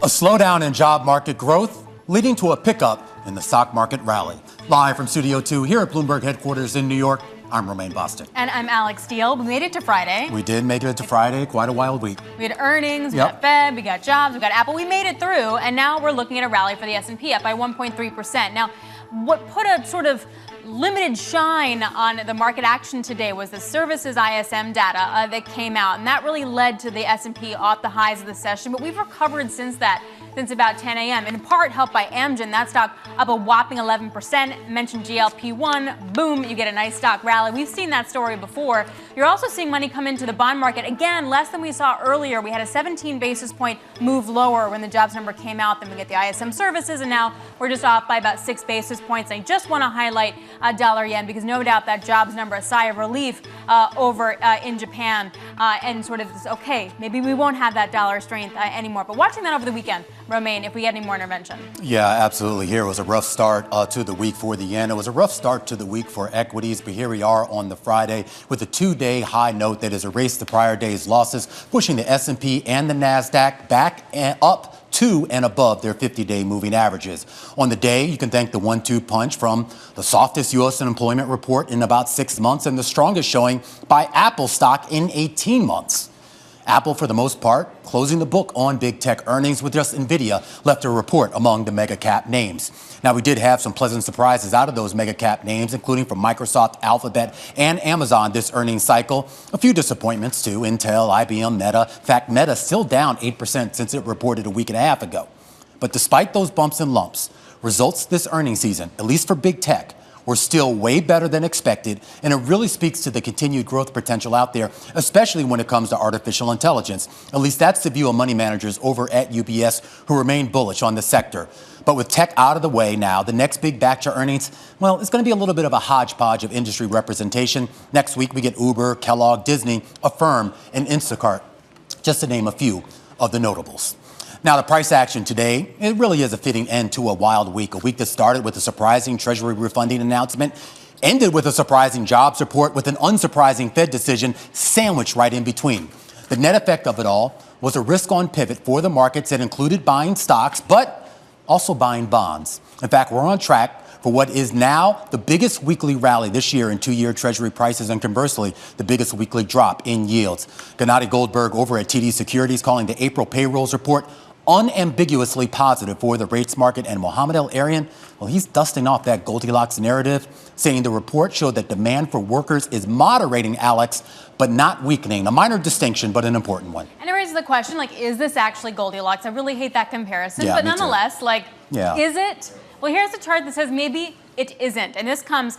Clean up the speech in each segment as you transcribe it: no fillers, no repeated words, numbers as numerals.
A slowdown in job market growth leading to a pickup in the stock market rally. Live from Studio 2 here at Bloomberg headquarters in New York, I'm Romaine Boston. And I'm Alex Steele. We made it to Friday. We did make it to Friday, quite a wild week. We had earnings, we got Fed, we got jobs, we got Apple. We made it through, and now we're looking at a rally for the S&P up by 1.3%. Now, what put a sort of limited shine on the market action today was the services ISM data that came out, and that really led to the S&P off the highs of the session. But we've recovered since about 10 a.m., in part helped by Amgen. That stock up a whopping 11%. Mentioned GLP-1, boom, you get a nice stock rally. We've seen that story before. You're also seeing money come into the bond market. Again, less than we saw earlier. We had a 17 basis point move lower when the jobs number came out. Then we get the ISM services, and now we're just off by about 6 basis points. I just want to highlight dollar yen, because no doubt that jobs number, a sigh of relief over in Japan, and sort of this, okay, maybe we won't have that dollar strength anymore. But watching that over the weekend, Romaine, if we get any more intervention. Yeah, absolutely. Here was a rough start to the week for the yen. It was a rough start to the week for equities, but here we are on the Friday with a two-day high note that has erased the prior day's losses, pushing the S&P and the NASDAQ back and up to and above their 50-day moving averages. On the day, you can thank the 1-2 punch from the softest U.S. unemployment report in about 6 months and the strongest showing by Apple stock in 18 months. Apple, for the most part, closing the book on big tech earnings, with just Nvidia left to report among the mega cap names. Now, we did have some pleasant surprises out of those mega cap names, including from Microsoft, Alphabet, and Amazon this earnings cycle. A few disappointments, too. Intel, IBM, Meta. In fact, Meta still down 8% since it reported a week and a half ago. But despite those bumps and lumps, results this earnings season, at least for big tech, were still way better than expected, and it really speaks to the continued growth potential out there, especially when it comes to artificial intelligence. At least that's the view of money managers over at UBS, who remain bullish on the sector. But with tech out of the way now, the next big batch of earnings, well, it's going to be a little bit of a hodgepodge of industry representation. Next week, we get Uber, Kellogg, Disney, Affirm, and Instacart, just to name a few of the notables. Now, the price action today, it really is a fitting end to a wild week. A week that started with a surprising Treasury refunding announcement, ended with a surprising jobs report, with an unsurprising Fed decision sandwiched right in between. The net effect of it all was a risk-on pivot for the markets that included buying stocks, but also buying bonds. In fact, we're on track for what is now the biggest weekly rally this year in 2-year Treasury prices, and conversely, the biggest weekly drop in yields. Gennady Goldberg over at TD Securities calling the April payrolls report unambiguously positive for the rates market, and Mohamed El-Erian, well, he's dusting off that Goldilocks narrative, saying the report showed that demand for workers is moderating, Alex, but not weakening. A minor distinction, but an important one. And it raises the question, is this actually Goldilocks? I really hate that comparison, yeah, but nonetheless, is it? Well, here's a chart that says maybe it isn't. And this comes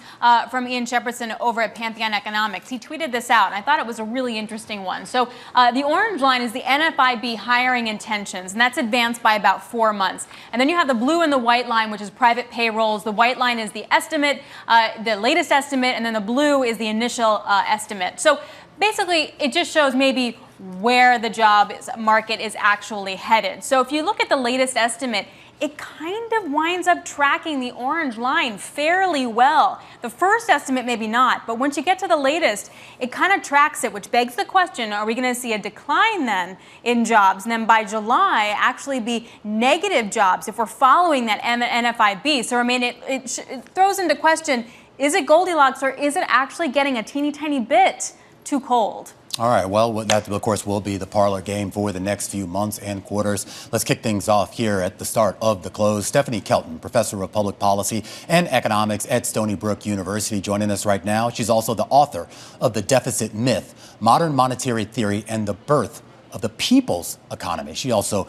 from Ian Shepardson over at Pantheon Economics. He tweeted this out, and I thought it was a really interesting one. So the orange line is the NFIB hiring intentions, and that's advanced by about 4 months. And then you have the blue and the white line, which is private payrolls. The white line is the estimate, the latest estimate, and then the blue is the initial estimate. So basically, it just shows maybe where the job market is actually headed. So if you look at the latest estimate, it kind of winds up tracking the orange line fairly well. The first estimate, maybe not, but once you get to the latest, it kind of tracks it, which begs the question, are we going to see a decline then in jobs? And then by July, actually be negative jobs if we're following that NFIB. So, I mean, it throws into question, is it Goldilocks, or is it actually getting a teeny tiny bit too cold? All right, well, that, of course, will be the parlor game for the next few months and quarters. Let's kick things off here at the start of the close. Stephanie Kelton, professor of public policy and economics at Stony Brook University, joining us right now. She's also the author of The Deficit Myth, Modern Monetary Theory and the Birth of the People's Economy. She also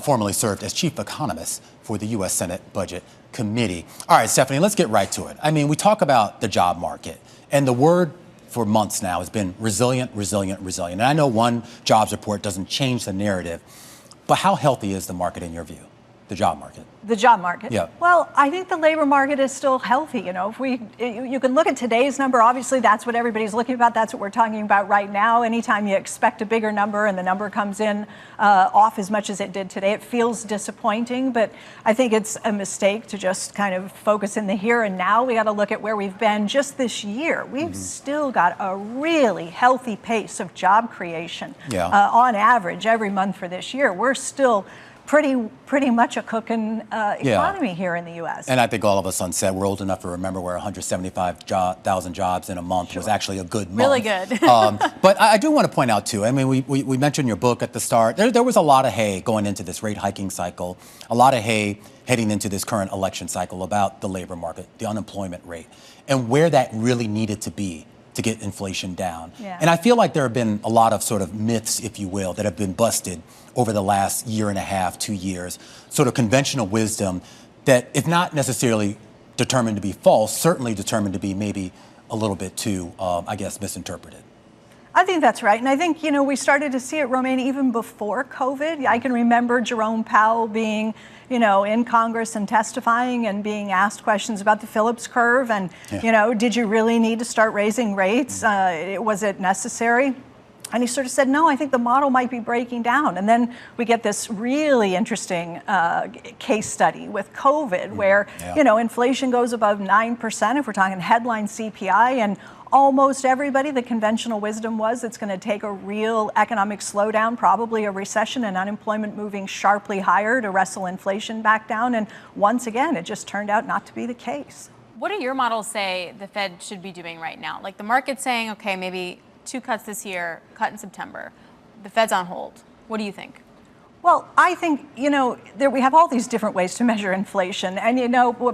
formerly served as chief economist for the U.S. Senate Budget Committee. All right, Stephanie, let's get right to it. I mean, we talk about the job market, and the word for months now has been resilient, resilient, resilient. And I know one jobs report doesn't change the narrative, but how healthy is the market in your view, the job market? The job market? Yeah. Well, I think the labor market is still healthy. You know, you can look at today's number. Obviously, that's what everybody's looking about. That's what we're talking about right now. Anytime you expect a bigger number and the number comes in off as much as it did today, it feels disappointing. But I think it's a mistake to just kind of focus in the here and now. We got to look at where we've been just this year. We've still got a really healthy pace of job creation on average every month for this year. We're still pretty much a cooking economy here in the U.S. And I think all of us on set, we're old enough to remember where 175,000 jobs in a month was actually a good month. Really good. But I do want to point out, too, I mean, we mentioned your book at the start. There was a lot of hay going into this rate hiking cycle, a lot of hay heading into this current election cycle about the labor market, the unemployment rate, and where that really needed to be to get inflation down. Yeah. And I feel like there have been a lot of sort of myths, if you will, that have been busted over the last year and a half, 2 years, sort of conventional wisdom that, if not necessarily determined to be false, certainly determined to be maybe a little bit too, I guess, misinterpreted. I think that's right. And I think, we started to see it, Romaine, even before COVID. I can remember Jerome Powell being, in Congress and testifying and being asked questions about the Phillips curve. And, did you really need to start raising rates? Was it necessary? And he sort of said, no, I think the model might be breaking down. And then we get this really interesting case study with COVID where, inflation goes above 9% if we're talking headline CPI, and almost everybody, the conventional wisdom was it's going to take a real economic slowdown, probably a recession and unemployment moving sharply higher to wrestle inflation back down. And once again, it just turned out not to be the case. What do your models say the Fed should be doing right now? Like the market's saying, okay, maybe 2 cuts this year, cut in September. The Fed's on hold. What do you think? Well, I think, we have all these different ways to measure inflation. And,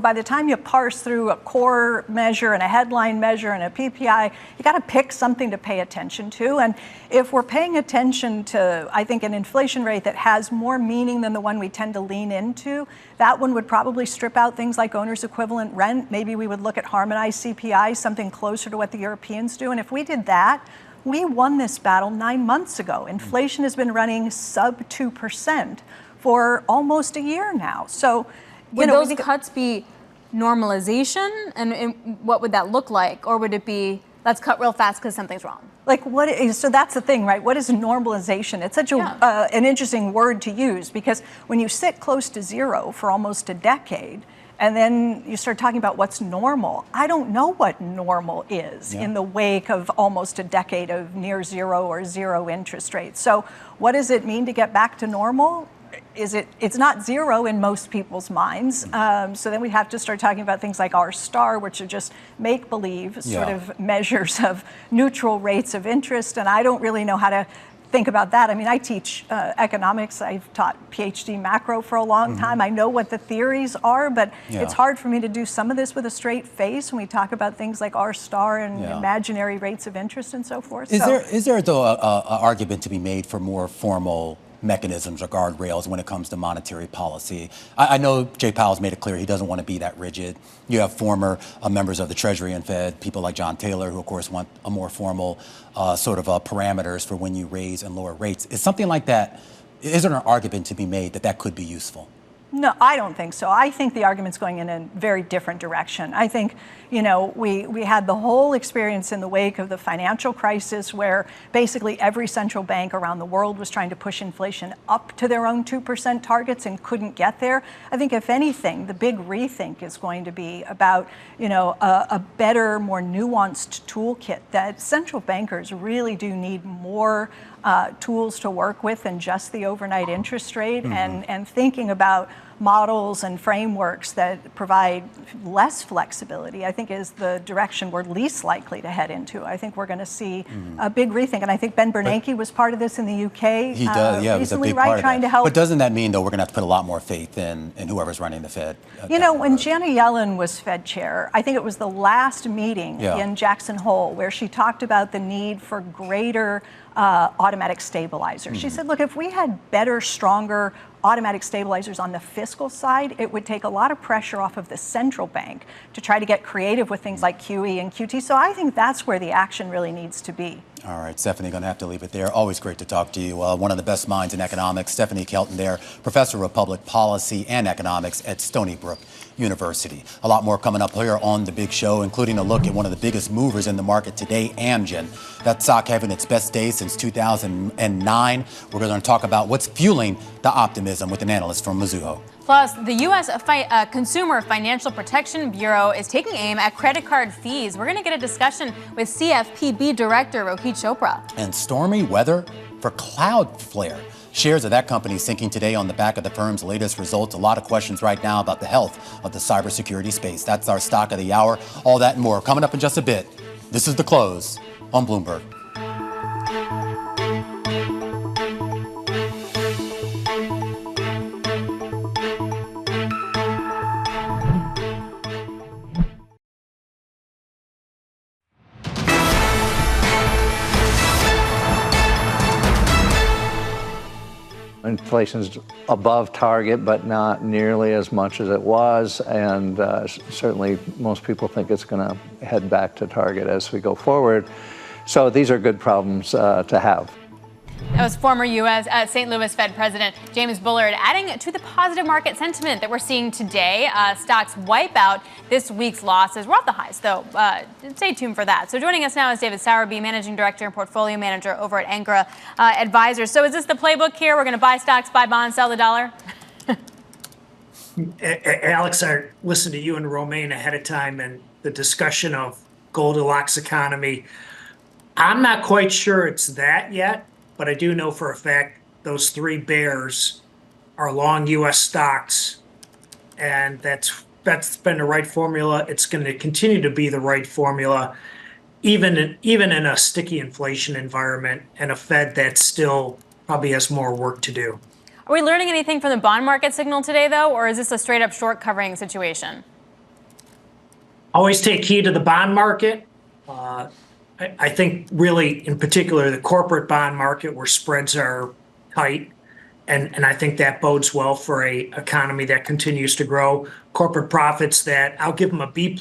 by the time you parse through a core measure and a headline measure and a PPI, you got to pick something to pay attention to. And if we're paying attention to, I think, an inflation rate that has more meaning than the one we tend to lean into, that one would probably strip out things like owner's equivalent rent. Maybe we would look at harmonized CPI, something closer to what the Europeans do. And if we did that, we won this battle 9 months ago. Inflation has been running sub 2% for almost a year now. So, would those cuts be normalization? And what would that look like? Or would it be, let's cut real fast because something's wrong? So that's the thing, right? What is normalization? It's such an interesting word to use, because when you sit close to zero for almost a decade, and then you start talking about what's normal. I don't know what normal is in the wake of almost a decade of near zero or zero interest rates. So what does it mean to get back to normal? It's not zero in most people's minds. So then we have to start talking about things like R-star, which are just make-believe sort of measures of neutral rates of interest. And I don't really know how to think about that. I mean, I teach economics. I've taught PhD macro for a long time. I know what the theories are, but it's hard for me to do some of this with a straight face when we talk about things like R-star and imaginary rates of interest and so forth. Is there though, an argument to be made for more formal mechanisms or guardrails when it comes to monetary policy? I know Jay Powell's made it clear he doesn't want to be that rigid. You have former members of the Treasury and Fed, people like John Taylor, who of course want a more formal sort of parameters for when you raise and lower rates. Is something like that, is there an argument to be made that that could be useful? No, I don't think so. I think the argument's going in a very different direction. I think, we had the whole experience in the wake of the financial crisis where basically every central bank around the world was trying to push inflation up to their own 2% targets and couldn't get there. I think if anything, the big rethink is going to be about, a better, more nuanced toolkit that central bankers really do need more tools to work with than just the overnight interest rate, and thinking about models and frameworks that provide less flexibility, I think is the direction we're least likely to head into. I think we're going to see a big rethink. And I think Ben Bernanke was part of this in the UK. He does, recently, he's a big right, part of trying that. to help. But doesn't that mean, though, we're going to have to put a lot more faith in whoever's running the Fed? When Janet Yellen was Fed chair, I think it was the last meeting in Jackson Hole where she talked about the need for greater automatic stabilizers. She said, look, if we had better, stronger automatic stabilizers on the fiscal side, it would take a lot of pressure off of the central bank to try to get creative with things like QE and QT. So I think that's where the action really needs to be. All right, Stephanie, going to have to leave it there. Always great to talk to you. One of the best minds in economics, Stephanie Kelton there, Professor of Public Policy and Economics at Stony Brook University. A lot more coming up here on The Big Show, including a look at one of the biggest movers in the market today, Amgen. That stock having its best day since 2009. We're going to talk about what's fueling the optimism with an analyst from Mizuho. Plus, the U.S. Consumer Financial Protection Bureau is taking aim at credit card fees. We're going to get a discussion with CFPB Director Rohit Chopra. And stormy weather for Cloudflare. Shares of that company sinking today on the back of the firm's latest results. A lot of questions right now about the health of the cybersecurity space. That's our stock of the hour. All that and more coming up in just a bit. This is The Close on Bloomberg. Inflation's above target, but not nearly as much as it was, and certainly most people think it's going to head back to target as we go forward. So these are good problems to have. That was former U.S. St. Louis Fed President James Bullard adding to the positive market sentiment that we're seeing today. Stocks wipe out this week's losses. We're off the highs, though. Stay tuned for that. So joining us now is David Sowerby, Managing Director and Portfolio Manager over at Ancora Advisors. So is this the playbook here? We're going to buy stocks, buy bonds, sell the dollar? Alex, I listened to you and Romaine ahead of time and the discussion of Goldilocks economy. I'm not quite sure it's that yet. But I do know for a fact those three bears are long U.S. stocks, and that's been the right formula. It's going to continue to be the right formula, even in a sticky inflation environment and a Fed that still probably has more work to do. Are we learning anything from the bond market signal today, though, or is this a straight-up short covering situation? Always take heed to the bond market. I think really, in particular, the corporate bond market where spreads are tight, and I think that bodes well for a economy that continues to grow. Corporate profits that I'll give them a B+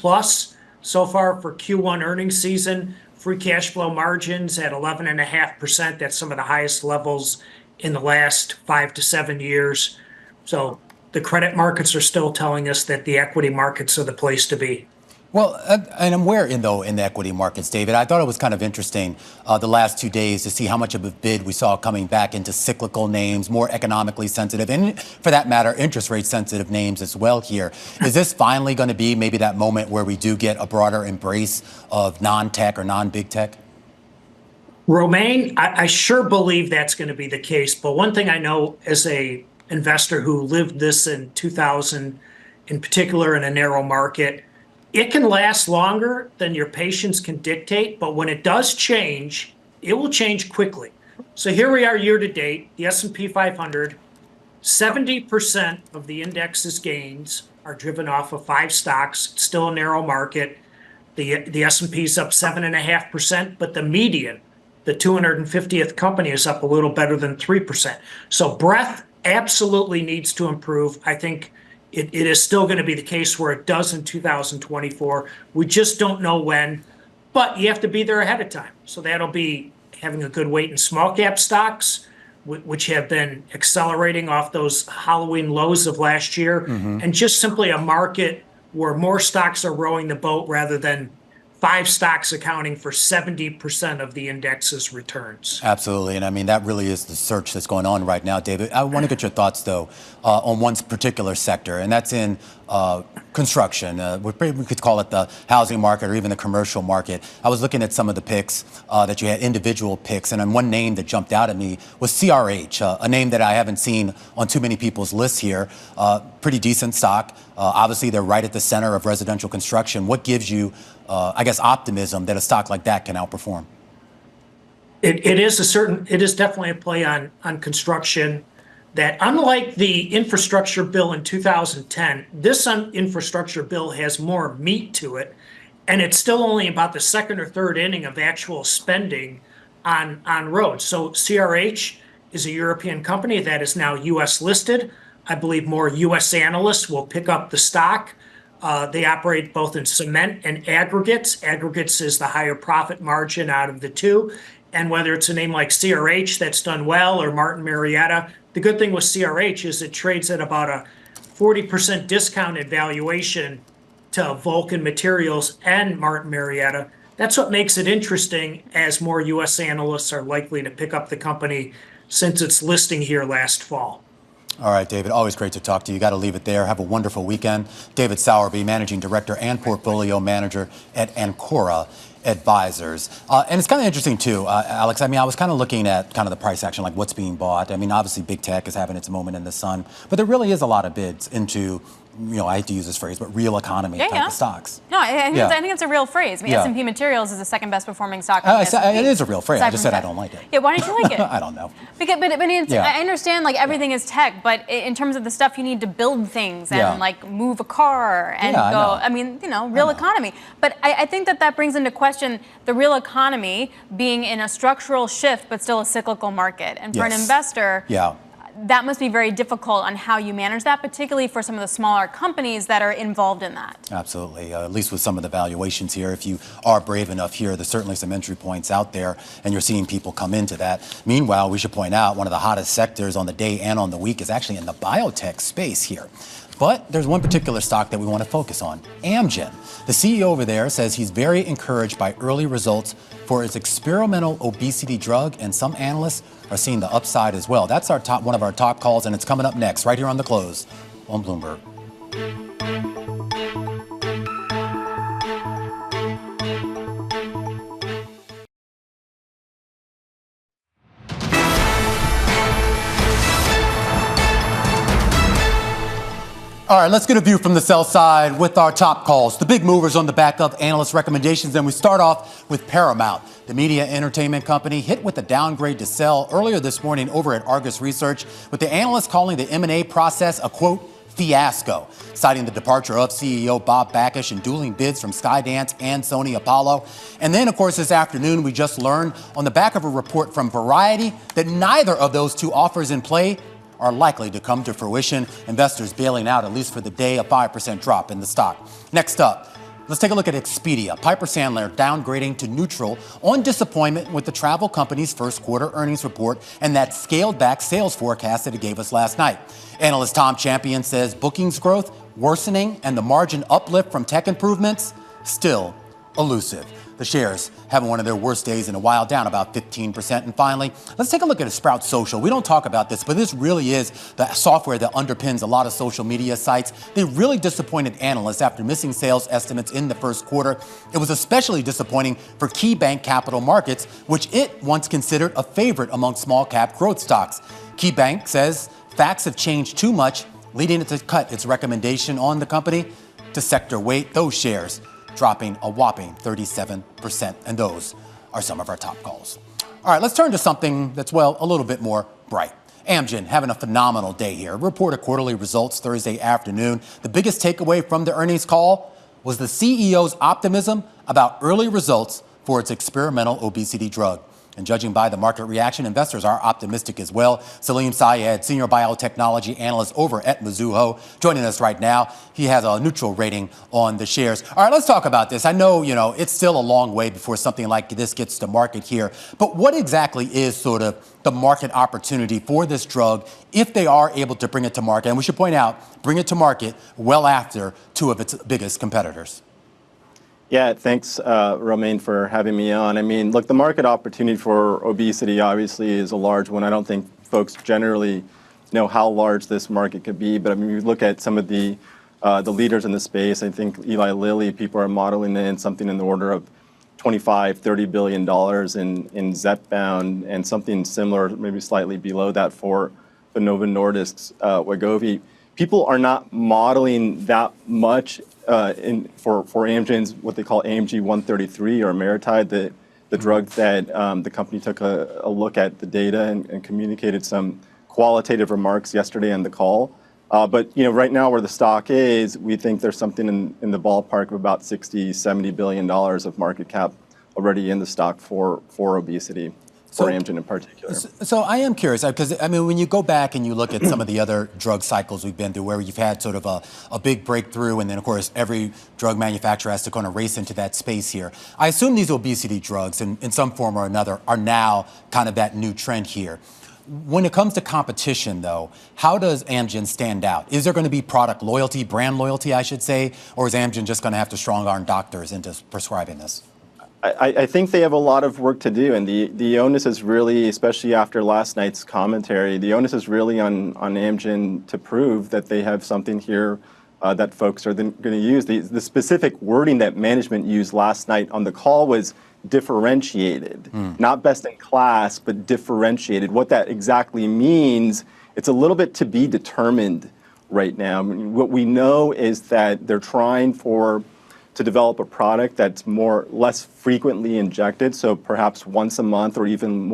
so far for Q1 earnings season. Free cash flow margins at 11.5%. That's some of the highest levels in the last 5 to 7 years. So the credit markets are still telling us that the equity markets are the place to be. Well, and I'm where in the equity markets, David. I thought it was kind of interesting the last 2 days to see how much of a bid we saw coming back into cyclical names, more economically sensitive, and for that matter, interest rate sensitive names as well here. Is this finally going to be maybe that moment where we do get a broader embrace of non-tech or non-big tech? Romaine, I sure believe that's going to be the case. But one thing I know as a investor who lived this in 2000, in particular in a narrow market, it can last longer than your patience can dictate, but when it does change, it will change quickly. So here we are year to date, the S&P 500, 70% of the index's gains are driven off of 5 stocks, still a narrow market. The S&P is up 7.5%, but the median, the 250th company, is up a little better than 3%. So breadth absolutely needs to improve. I think it is still going to be the case where it does in 2024. We just don't know when, but you have to be there ahead of time. So that'll be having a good weight in small cap stocks, which have been accelerating off those Halloween lows of last year, and just simply a market where more stocks are rowing the boat rather than 5 stocks accounting for 70% of the index's returns. Absolutely. And I mean, that really is the search that's going on right now, David. I want to get your thoughts, though, on one particular sector, and that's in construction. We could call it the housing market or even the commercial market. I was looking at some of the picks that you had, individual picks, and one name that jumped out at me was CRH, a name that I haven't seen on too many people's lists here. Pretty decent stock. Obviously, they're right at the center of residential construction. What gives you I guess, optimism that a stock like that can outperform? It is definitely a play on construction that, unlike the infrastructure bill in 2010, this infrastructure bill has more meat to it, and it's still only about the second or third inning of actual spending on roads. So CRH is a European company that is now U.S. listed. I believe more U.S. analysts will pick up the stock. They operate both in cement and aggregates. Aggregates is the higher profit margin out of the two. And whether it's a name like CRH that's done well or Martin Marietta, the good thing with CRH is it trades at about a 40% discounted valuation to Vulcan Materials and Martin Marietta. That's what makes it interesting, as more U.S. analysts are likely to pick up the company since its listing here last fall. All right, David, always great to talk to you. Got to leave it there. Have a wonderful weekend. David Sowerby, Managing Director and Portfolio Manager at Ancora Advisors. And it's kind of interesting, too, Alex. I mean, I was kind of looking at kind of the price action, like what's being bought. I mean, obviously, big tech is having its moment in the sun, but there really is a lot of bids into, I hate to use this phrase, but real economy type of stocks. No, I think it's a real phrase. I mean, S&P Materials is the second best performing stock. It is a real phrase. I just said I don't like it. Yeah, why don't you like it? I don't know. But I understand, like, everything is tech, but in terms of the stuff you need to build things and, like, move a car and go, I mean, real economy. But I think that brings into question the real economy being in a structural shift, but still a cyclical market. And for an investor, that must be very difficult on how you manage that, particularly for some of the smaller companies that are involved in that. Absolutely. At least with some of the valuations here, if you are brave enough here, there's certainly some entry points out there, and you're seeing people come into that. Meanwhile, we should point out one of the hottest sectors on the day and on the week is actually in the biotech space here. But there's one particular stock that we want to focus on, Amgen. The CEO over there says he's very encouraged by early results for its experimental obesity drug, and some analysts are seeing the upside as well. That's one of our top calls, and it's coming up next, right here on The Close on Bloomberg. All right, let's get a view from the sell side with our top calls. The big movers on the back of analyst recommendations. And we start off with Paramount, the media entertainment company, hit with a downgrade to sell earlier this morning over at Argus Research, with the analysts calling the M&A process a, quote, fiasco, citing the departure of CEO Bob Bakish and dueling bids from Skydance and Sony Apollo. And then, of course, this afternoon, we just learned on the back of a report from Variety that neither of those two offers in play are likely to come to fruition. Investors bailing out, at least for the day, a 5% drop in the stock. Next up, let's take a look at Expedia. Piper Sandler downgrading to neutral on disappointment with the travel company's first quarter earnings report and that scaled back sales forecast that it gave us last night. Analyst Tom Champion says bookings growth worsening and the margin uplift from tech improvements still elusive. The shares having one of their worst days in a while, down about 15%. And finally, let's take a look at Sprout Social. We don't talk about this, but this really is the software that underpins a lot of social media sites. They really disappointed analysts after missing sales estimates in the first quarter. It was especially disappointing for KeyBank Capital Markets, which it once considered a favorite among small cap growth stocks. KeyBank says facts have changed too much, leading it to cut its recommendation on the company to sector weight. Those shares dropping a whopping 37%. And those are some of our top calls. All right, let's turn to something that's, well, a little bit more bright. Amgen having a phenomenal day here. Reported quarterly results Thursday afternoon. The biggest takeaway from the earnings call was the CEO's optimism about early results for its experimental obesity drug. And judging by the market reaction, investors are optimistic as well. Salim, Syed, senior biotechnology analyst over at Mizuho, joining us right now. He has a neutral rating on the shares. All right, let's talk about this. I know, it's still a long way before something like this gets to market here. But what exactly is sort of the market opportunity for this drug if they are able to bring it to market? And we should point out, bring it to market well after two of its biggest competitors. Yeah, thanks, Romain, for having me on. I mean, look, the market opportunity for obesity obviously is a large one. I don't think folks generally know how large this market could be. But I mean, you look at some of the leaders in the space. I think Eli Lilly, people are modeling in something in the order of $25–30 billion in Zepbound, and something similar, maybe slightly below that for the Novo Nordisk's Wegovy. People are not modeling that much for Amgen's, what they call AMG 133 or Maritide, the drug that the company took a look at the data and communicated some qualitative remarks yesterday on the call. But right now where the stock is, we think there's something in the ballpark of about $60–70 billion of market cap already in the stock for obesity. For Amgen in particular. So I am curious, because I mean, when you go back and you look at some of the other drug cycles we've been through, where you've had sort of a big breakthrough, and then of course every drug manufacturer has to kind of race into that space here. I assume these obesity drugs, in some form or another, are now kind of that new trend here. When it comes to competition, though, how does Amgen stand out? Is there going to be product loyalty, brand loyalty, I should say, or is Amgen just going to have to strong-arm doctors into prescribing this? I think they have a lot of work to do, and the onus is really, especially after last night's commentary, the onus is really on Amgen to prove that they have something here that folks are then going to use. The specific wording that management used last night on the call was differentiated, not best in class, but differentiated. What that exactly means, it's a little bit to be determined right now. I mean, what we know is that they're trying to develop a product that's less frequently injected, so perhaps once a month or even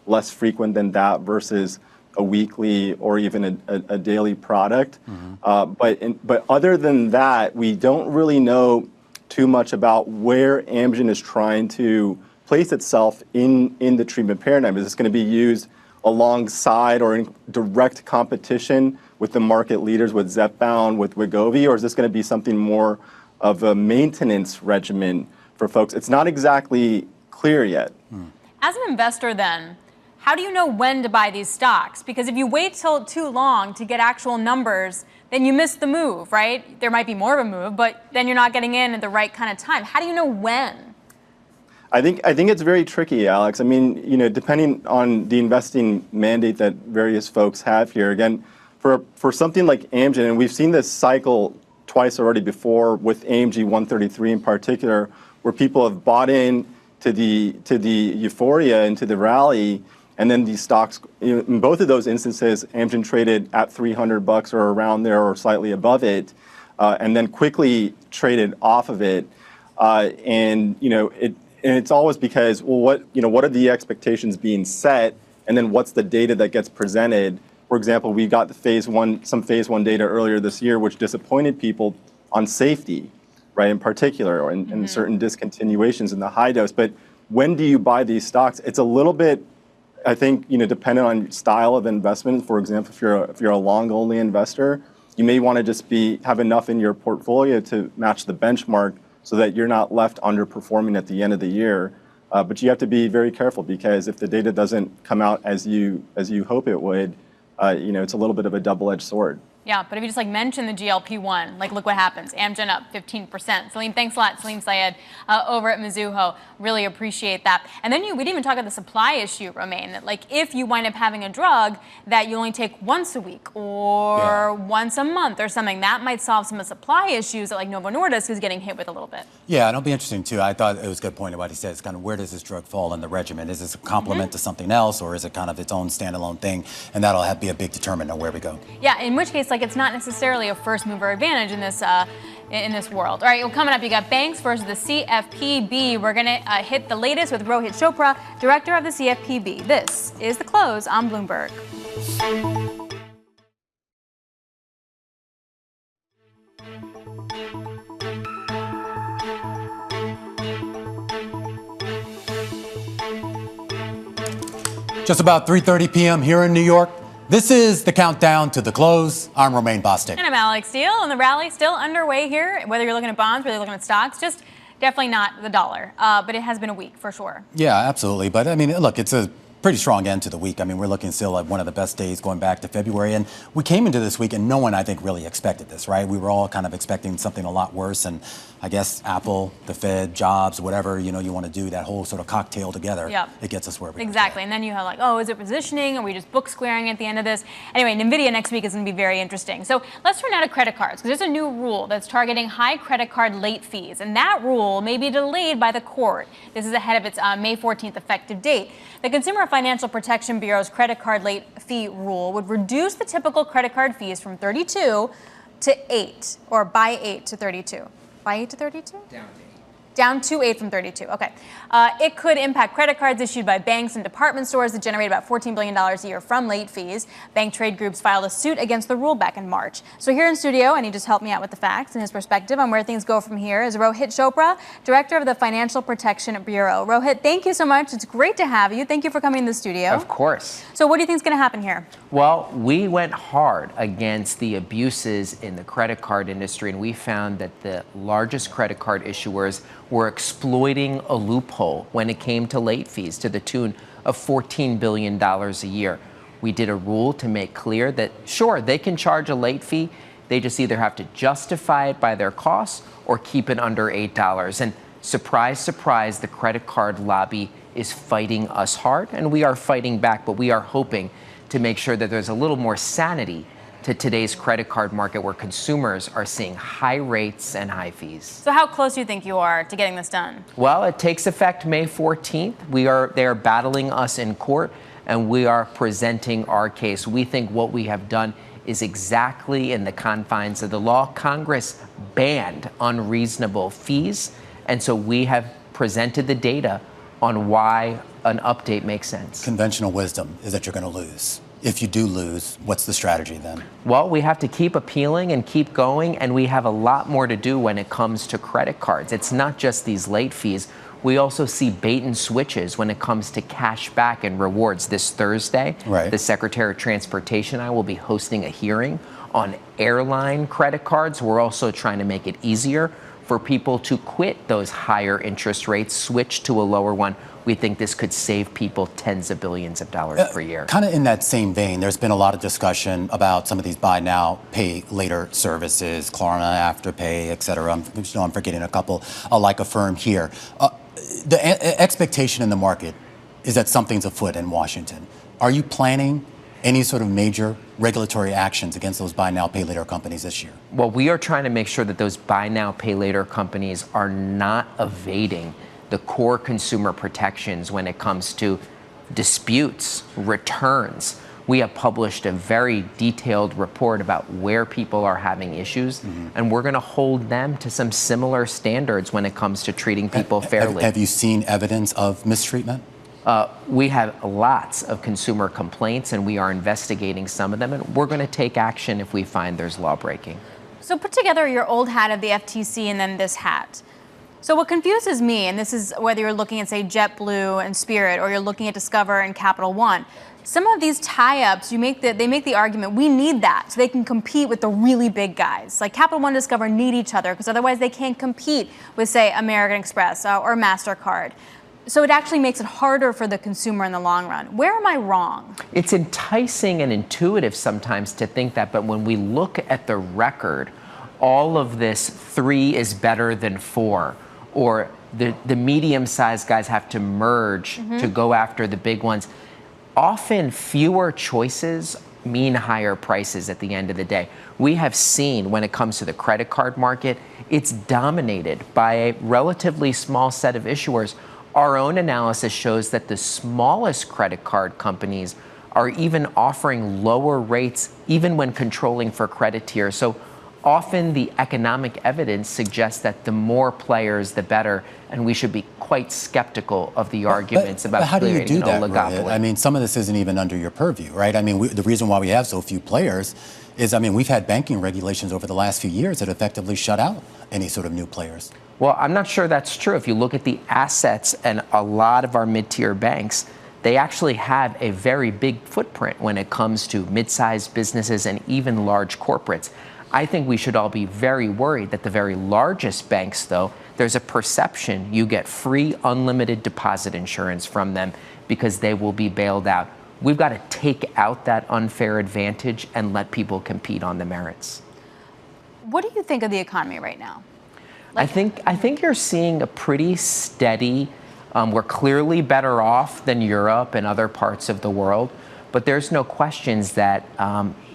less frequent than that versus a weekly or even a daily product. But other than that, we don't really know too much about where Amgen is trying to place itself in the treatment paradigm. Is this going to be used alongside or in direct competition with the market leaders, with Zepbound, with Wegovy, or is this going to be something more of a maintenance regimen for folks? It's not exactly clear yet. As an investor then, how do you know when to buy these stocks? Because if you wait till too long to get actual numbers, then you miss the move, right? There might be more of a move, but then you're not getting in at the right kind of time. How do you know when? I think it's very tricky, Alex. I mean, depending on the investing mandate that various folks have here. Again, for something like Amgen, and we've seen this cycle twice already before with AMG 133 in particular, where people have bought in to the euphoria and to the rally, and then these stocks, in both of those instances, Amgen traded at $300 or around there or slightly above it, and then quickly traded off of it. And it's always because, well, what are the expectations being set, and then what's the data that gets presented? For example, we got some phase 1 data earlier this year, which disappointed people on safety, right, in particular, or in certain discontinuations in the high dose. But when do you buy these stocks? It's a little bit, I think, dependent on style of investment. For example, if you're a long-only investor, you may want to just have enough in your portfolio to match the benchmark so that you're not left underperforming at the end of the year. But you have to be very careful, because if the data doesn't come out as you hope it would, it's a little bit of a double-edged sword. Yeah, but if you just mention the GLP-1, look what happens. Amgen up 15%. Salim, thanks a lot. Salim Syed over at Mizuho. Really appreciate that. And then we didn't even talk about the supply issue, Romain. That if you wind up having a drug that you only take once a week or once a month or something, that might solve some of the supply issues that Novo Nordisk is getting hit with a little bit. Yeah, and it'll be interesting too. I thought it was a good point about what he said. It's kind of, where does this drug fall in the regimen? Is this a complement to something else, or is it kind of its own standalone thing? And that'll be a big determinant of where we go. Yeah, in which case, it's not necessarily a first mover advantage in this world. All right, well, coming up, you got banks versus the CFPB. We're going to hit the latest with Rohit Chopra, director of the CFPB. This is The Close on Bloomberg. Just about 3:30 p.m. here in New York. This is the countdown to the close. I'm Romain Bostic. And I'm Alex Steele, and the rally still underway here. Whether you're looking at bonds, whether you're looking at stocks, just definitely not the dollar. But it has been a week for sure. Yeah, absolutely. But I mean, look, it's a pretty strong end to the week. I mean, we're looking still at one of the best days going back to February. And we came into this week and no one, I think, really expected this, right? We were all kind of expecting something a lot worse. And I guess Apple, the Fed, jobs, whatever, you want to do, that whole sort of cocktail together, it gets us where we Exactly. And then you have is it positioning? Are we just book squaring at the end of this? Anyway, NVIDIA next week is going to be very interesting. So let's turn now to credit cards, because there's a new rule that's targeting high credit card late fees. And that rule may be delayed by the court. This is ahead of its May 14th effective date. The Consumer Financial Protection Bureau's credit card late fee rule would reduce the typical credit card fees from 32 to 8, or by 8 to 32. By 8 to 32? Down to 8 from 32. Okay. It could impact credit cards issued by banks and department stores that generate about $14 billion a year from late fees. Bank trade groups filed a suit against the rule back in March. So here in studio, and he just helped me out with the facts and his perspective on where things go from here, is Rohit Chopra, director of the Financial Protection Bureau. Rohit, thank you so much. It's great to have you. Thank you for coming to the studio. Of course. So what do you think is going to happen here? Well, we went hard against the abuses in the credit card industry, and we found that the largest credit card issuers were exploiting a loophole when it came to late fees to the tune of $14 billion a year. We did a rule to make clear that, sure, they can charge a late fee. They just either have to justify it by their costs or keep it under $8. And surprise, surprise, the credit card lobby is fighting us hard, and we are fighting back, but we are hoping to make sure that there's a little more sanity to today's credit card market where consumers are seeing high rates and high fees. So how close do you think you are to getting this done? Well, it takes effect May 14th. They are battling us in court, and we are presenting our case. We think what we have done is exactly in the confines of the law. Congress banned unreasonable fees, and so we have presented the data on why an update makes sense. Conventional wisdom is that you're going to lose. If you do lose, what's the strategy then? Well, we have to keep appealing and keep going, and we have a lot more to do when it comes to credit cards. It's not just these late fees. We also see bait and switches when it comes to cash back and rewards. This Thursday, the Secretary of Transportation and I will be hosting a hearing on airline credit cards. We're also trying to make it easier for people to quit those higher interest rates, switch to a lower one. We think this could save people tens of billions of dollars per year. Kind of in that same vein, there's been a lot of discussion about some of these buy now, pay later services, Klarna, Afterpay, et cetera. I'm forgetting a couple, like Affirm here. The expectation in the market is that something's afoot in Washington. Are you planning any sort of major regulatory actions against those buy now, pay later companies this year? Well, we are trying to make sure that those buy now, pay later companies are not evading the core consumer protections when it comes to disputes, returns. We have published a very detailed report about where people are having issues, and we're going to hold them to some similar standards when it comes to treating people fairly. Have you seen evidence of mistreatment? We have lots of consumer complaints, and we are investigating some of them, and we're going to take action if we find there's law breaking. So put together your old hat of the FTC and then this hat. So what confuses me, and this is whether you're looking at, say, JetBlue and Spirit, or you're looking at Discover and Capital One, some of these tie-ups, they make the argument, we need that so they can compete with the really big guys. Like Capital One and Discover need each other because otherwise they can't compete with, say, American Express or MasterCard. So it actually makes it harder for the consumer in the long run. Where am I wrong? It's enticing and intuitive sometimes to think that, but when we look at the record, all of this 3 is better than 4, or the medium-sized guys have to merge to go after the big ones. Often fewer choices mean higher prices at the end of the day. We have seen when it comes to the credit card market, it's dominated by a relatively small set of issuers. Our own analysis shows that the smallest credit card companies are even offering lower rates even when controlling for credit tiers. So often the economic evidence suggests that the more players, the better, and we should be quite skeptical of the arguments about creating an oligopoly. Rohit? I mean, some of this isn't even under your purview, right? I mean, the reason why we have so few players is, I mean, we've had banking regulations over the last few years that effectively shut out any sort of new players. Well, I'm not sure that's true. If you look at the assets and a lot of our mid-tier banks, they actually have a very big footprint when it comes to mid-sized businesses and even large corporates. I think we should all be very worried that the very largest banks, though, there's a perception you get free unlimited deposit insurance from them because they will be bailed out. We've got to take out that unfair advantage and let people compete on the merits. What do you think of the economy right now? I think you're seeing a pretty steady, we're clearly better off than Europe and other parts of the world. But there's no questions that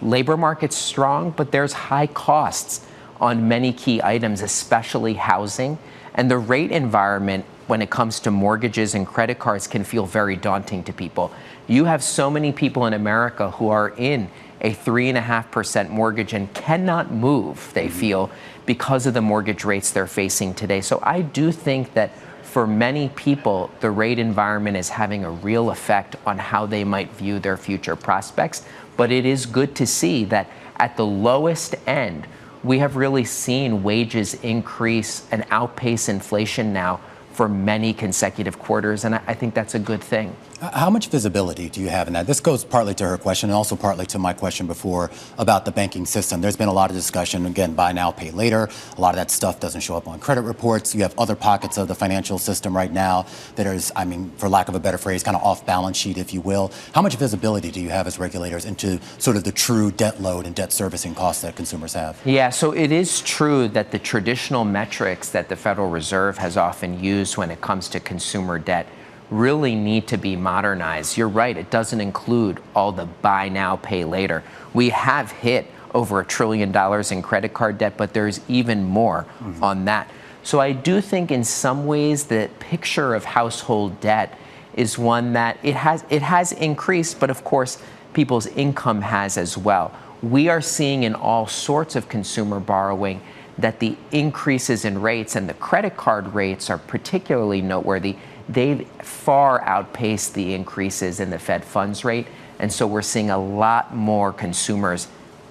labor market's strong, but there's high costs on many key items, especially housing. And the rate environment when it comes to mortgages and credit cards can feel very daunting to people. You have so many people in America who are in a 3.5% mortgage and cannot move, they feel, because of the mortgage rates they're facing today. So I do think that for many people, the rate environment is having a real effect on how they might view their future prospects. But it is good to see that at the lowest end, we have really seen wages increase and outpace inflation now for many consecutive quarters, and I think that's a good thing. How much visibility do you have in that? This goes partly to her question and also partly to my question before about the banking system. There's been a lot of discussion, again, buy now, pay later. A lot of that stuff doesn't show up on credit reports. You have other pockets of the financial system right now that is, I mean, for lack of a better phrase, kind of off balance sheet, if you will. How much visibility do you have as regulators into sort of the true debt load and debt servicing costs that consumers have? Yeah, so it is true that the traditional metrics that the Federal Reserve has often used when it comes to consumer debt really need to be modernized. You're right, it doesn't include all the buy now, pay later. We have hit over $1 trillion in credit card debt, but there's even more on that. So I do think in some ways the picture of household debt is one that it has increased, but of course people's income has as well. We are seeing in all sorts of consumer borrowing that the increases in rates, and the credit card rates are particularly noteworthy, they've far outpaced the increases in the Fed funds rate. And so we're seeing a lot more consumers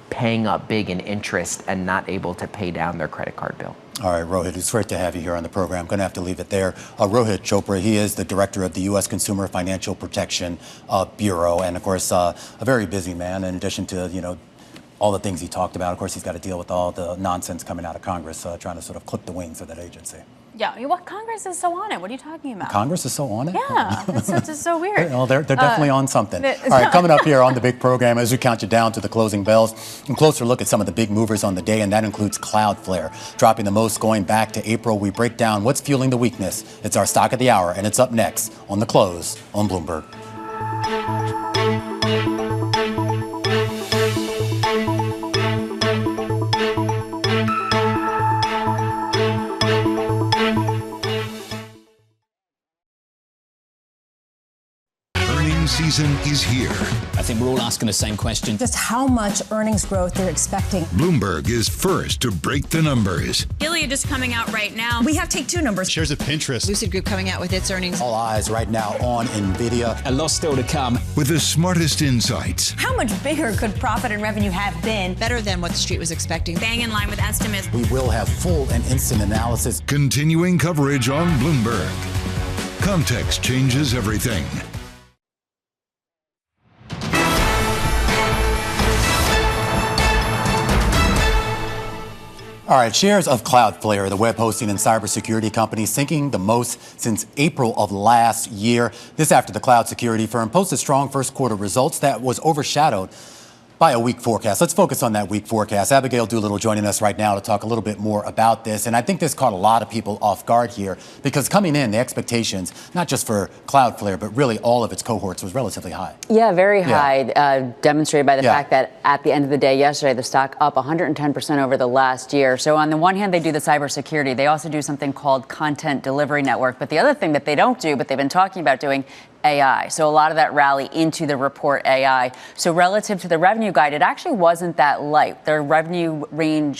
paying up big in interest and not able to pay down their credit card bill. All right, Rohit, it's great to have you here on the program. I'm going to have to leave it there. Rohit Chopra, he is the director of the U.S. Consumer Financial Protection Bureau, and of course, a very busy man. In addition to, all the things he talked about, of course, he's got to deal with all the nonsense coming out of Congress, trying to sort of clip the wings of that agency. Yeah, what Congress is so on it? What are you talking about? Congress is so on it? Yeah, it's just so weird. Well, they're definitely on something. All right, coming up here on the big program, as we count you down to the closing bells, a closer look at some of the big movers on the day, and that includes Cloudflare, dropping the most going back to April. We break down what's fueling the weakness. It's our stock of the hour, and it's up next on The Close on Bloomberg. Season is here. I think we're all asking the same question. Just how much earnings growth they're expecting. Bloomberg is first to break the numbers. Gilead just coming out right now. We have Take-Two numbers. Shares of Pinterest. Lucid Group coming out with its earnings. All eyes right now on NVIDIA. A lot still to come. With the smartest insights. How much bigger could profit and revenue have been? Better than what the street was expecting. Bang in line with estimates. We will have full and instant analysis. Continuing coverage on Bloomberg. Context changes everything. All right, shares of Cloudflare, the web hosting and cybersecurity company, sinking the most since April of last year. This after the cloud security firm posted strong first quarter results that was overshadowed by a weak forecast. Let's focus on that weak forecast. Abigail Doolittle joining us right now to talk a little bit more about this. And I think this caught a lot of people off guard here because coming in, the expectations, not just for Cloudflare, but really all of its cohorts was relatively high. Yeah, very high, demonstrated by the fact that at the end of the day yesterday, the stock up 110% over the last year. So on the one hand, they do the cybersecurity. They also do something called content delivery network. But the other thing that they don't do, but they've been talking about doing, AI. So a lot of that rally into the report AI. So relative to the revenue guide, it actually wasn't that light. Their revenue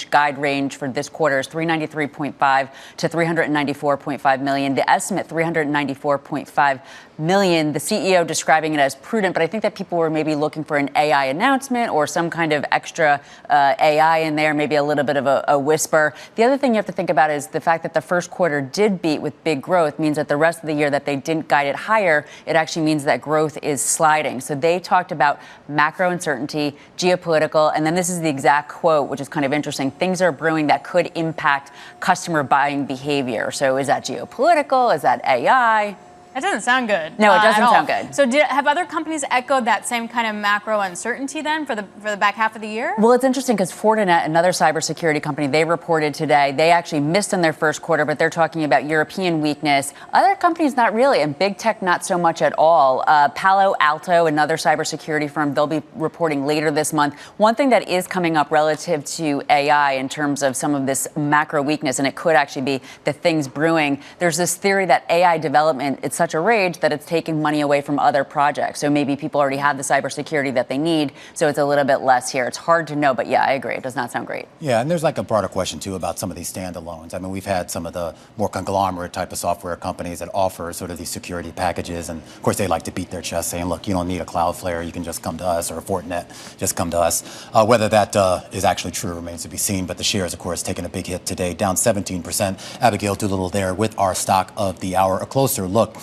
guide range for this quarter is 393.5 to 394.5 million. The estimate 394.5 million. The CEO describing it as prudent, but I think that people were maybe looking for an AI announcement or some kind of extra AI in there, maybe a little bit of a whisper. The other thing you have to think about is the fact that the first quarter did beat with big growth means that the rest of the year that they didn't guide it higher, it actually means that growth is sliding. So they talked about macro uncertainty, geopolitical, and then this is the exact quote, which is kind of interesting. Things are brewing that could impact customer buying behavior. So is that geopolitical? Is that AI? That doesn't sound good. No, it doesn't sound good. So have other companies echoed that same kind of macro uncertainty then for the back half of the year? Well, it's interesting because Fortinet, another cybersecurity company, they reported today. They actually missed in their first quarter, but they're talking about European weakness. Other companies, not really, and big tech, not so much at all. Palo Alto, another cybersecurity firm, they'll be reporting later this month. One thing that is coming up relative to AI in terms of some of this macro weakness, and it could actually be the things brewing, there's this theory that AI development, it's such a rage that it's taking money away from other projects. So maybe people already have the cybersecurity that they need, so it's a little bit less here. It's hard to know, but yeah, I agree. It does not sound great. Yeah, and there's like a broader question, too, about some of these standalones. I mean, we've had some of the more conglomerate type of software companies that offer sort of these security packages. And, of course, they like to beat their chest saying, look, you don't need a Cloudflare. You can just come to us, or a Fortinet, just come to us. Whether that is actually true remains to be seen. But the shares, of course, taking a big hit today, down 17%. Abigail Doolittle there with our stock of the hour. A closer look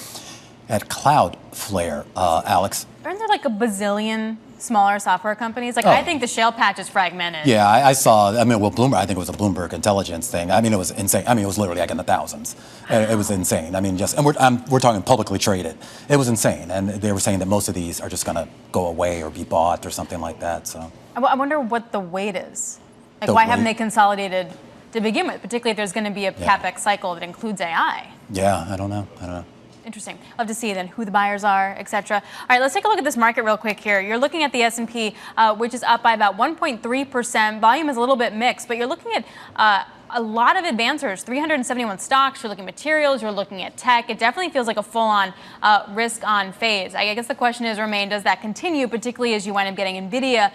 at Cloudflare, Alex. Aren't there like a bazillion smaller software companies? Like, I think the shale patch is fragmented. Yeah, I saw, Bloomberg, I think it was a Bloomberg intelligence thing. I mean, it was insane. I mean, it was literally like in the thousands. It was insane. I mean, we're talking publicly traded. It was insane. And they were saying that most of these are just going to go away or be bought or something like that. So I wonder what the weight is. Like, why haven't they consolidated to begin with, particularly if there's going to be a CapEx cycle that includes AI? Yeah, I don't know. Interesting. Love to see then who the buyers are, et cetera. All right, let's take a look at this market real quick here. You're looking at the S&P, which is up by about 1.3%. Volume is a little bit mixed, but you're looking at a lot of advancers, 371 stocks. You're looking at materials, you're looking at tech. It definitely feels like a full-on risk-on phase. I guess the question is, Romain, does that continue, particularly as you wind up getting NVIDIA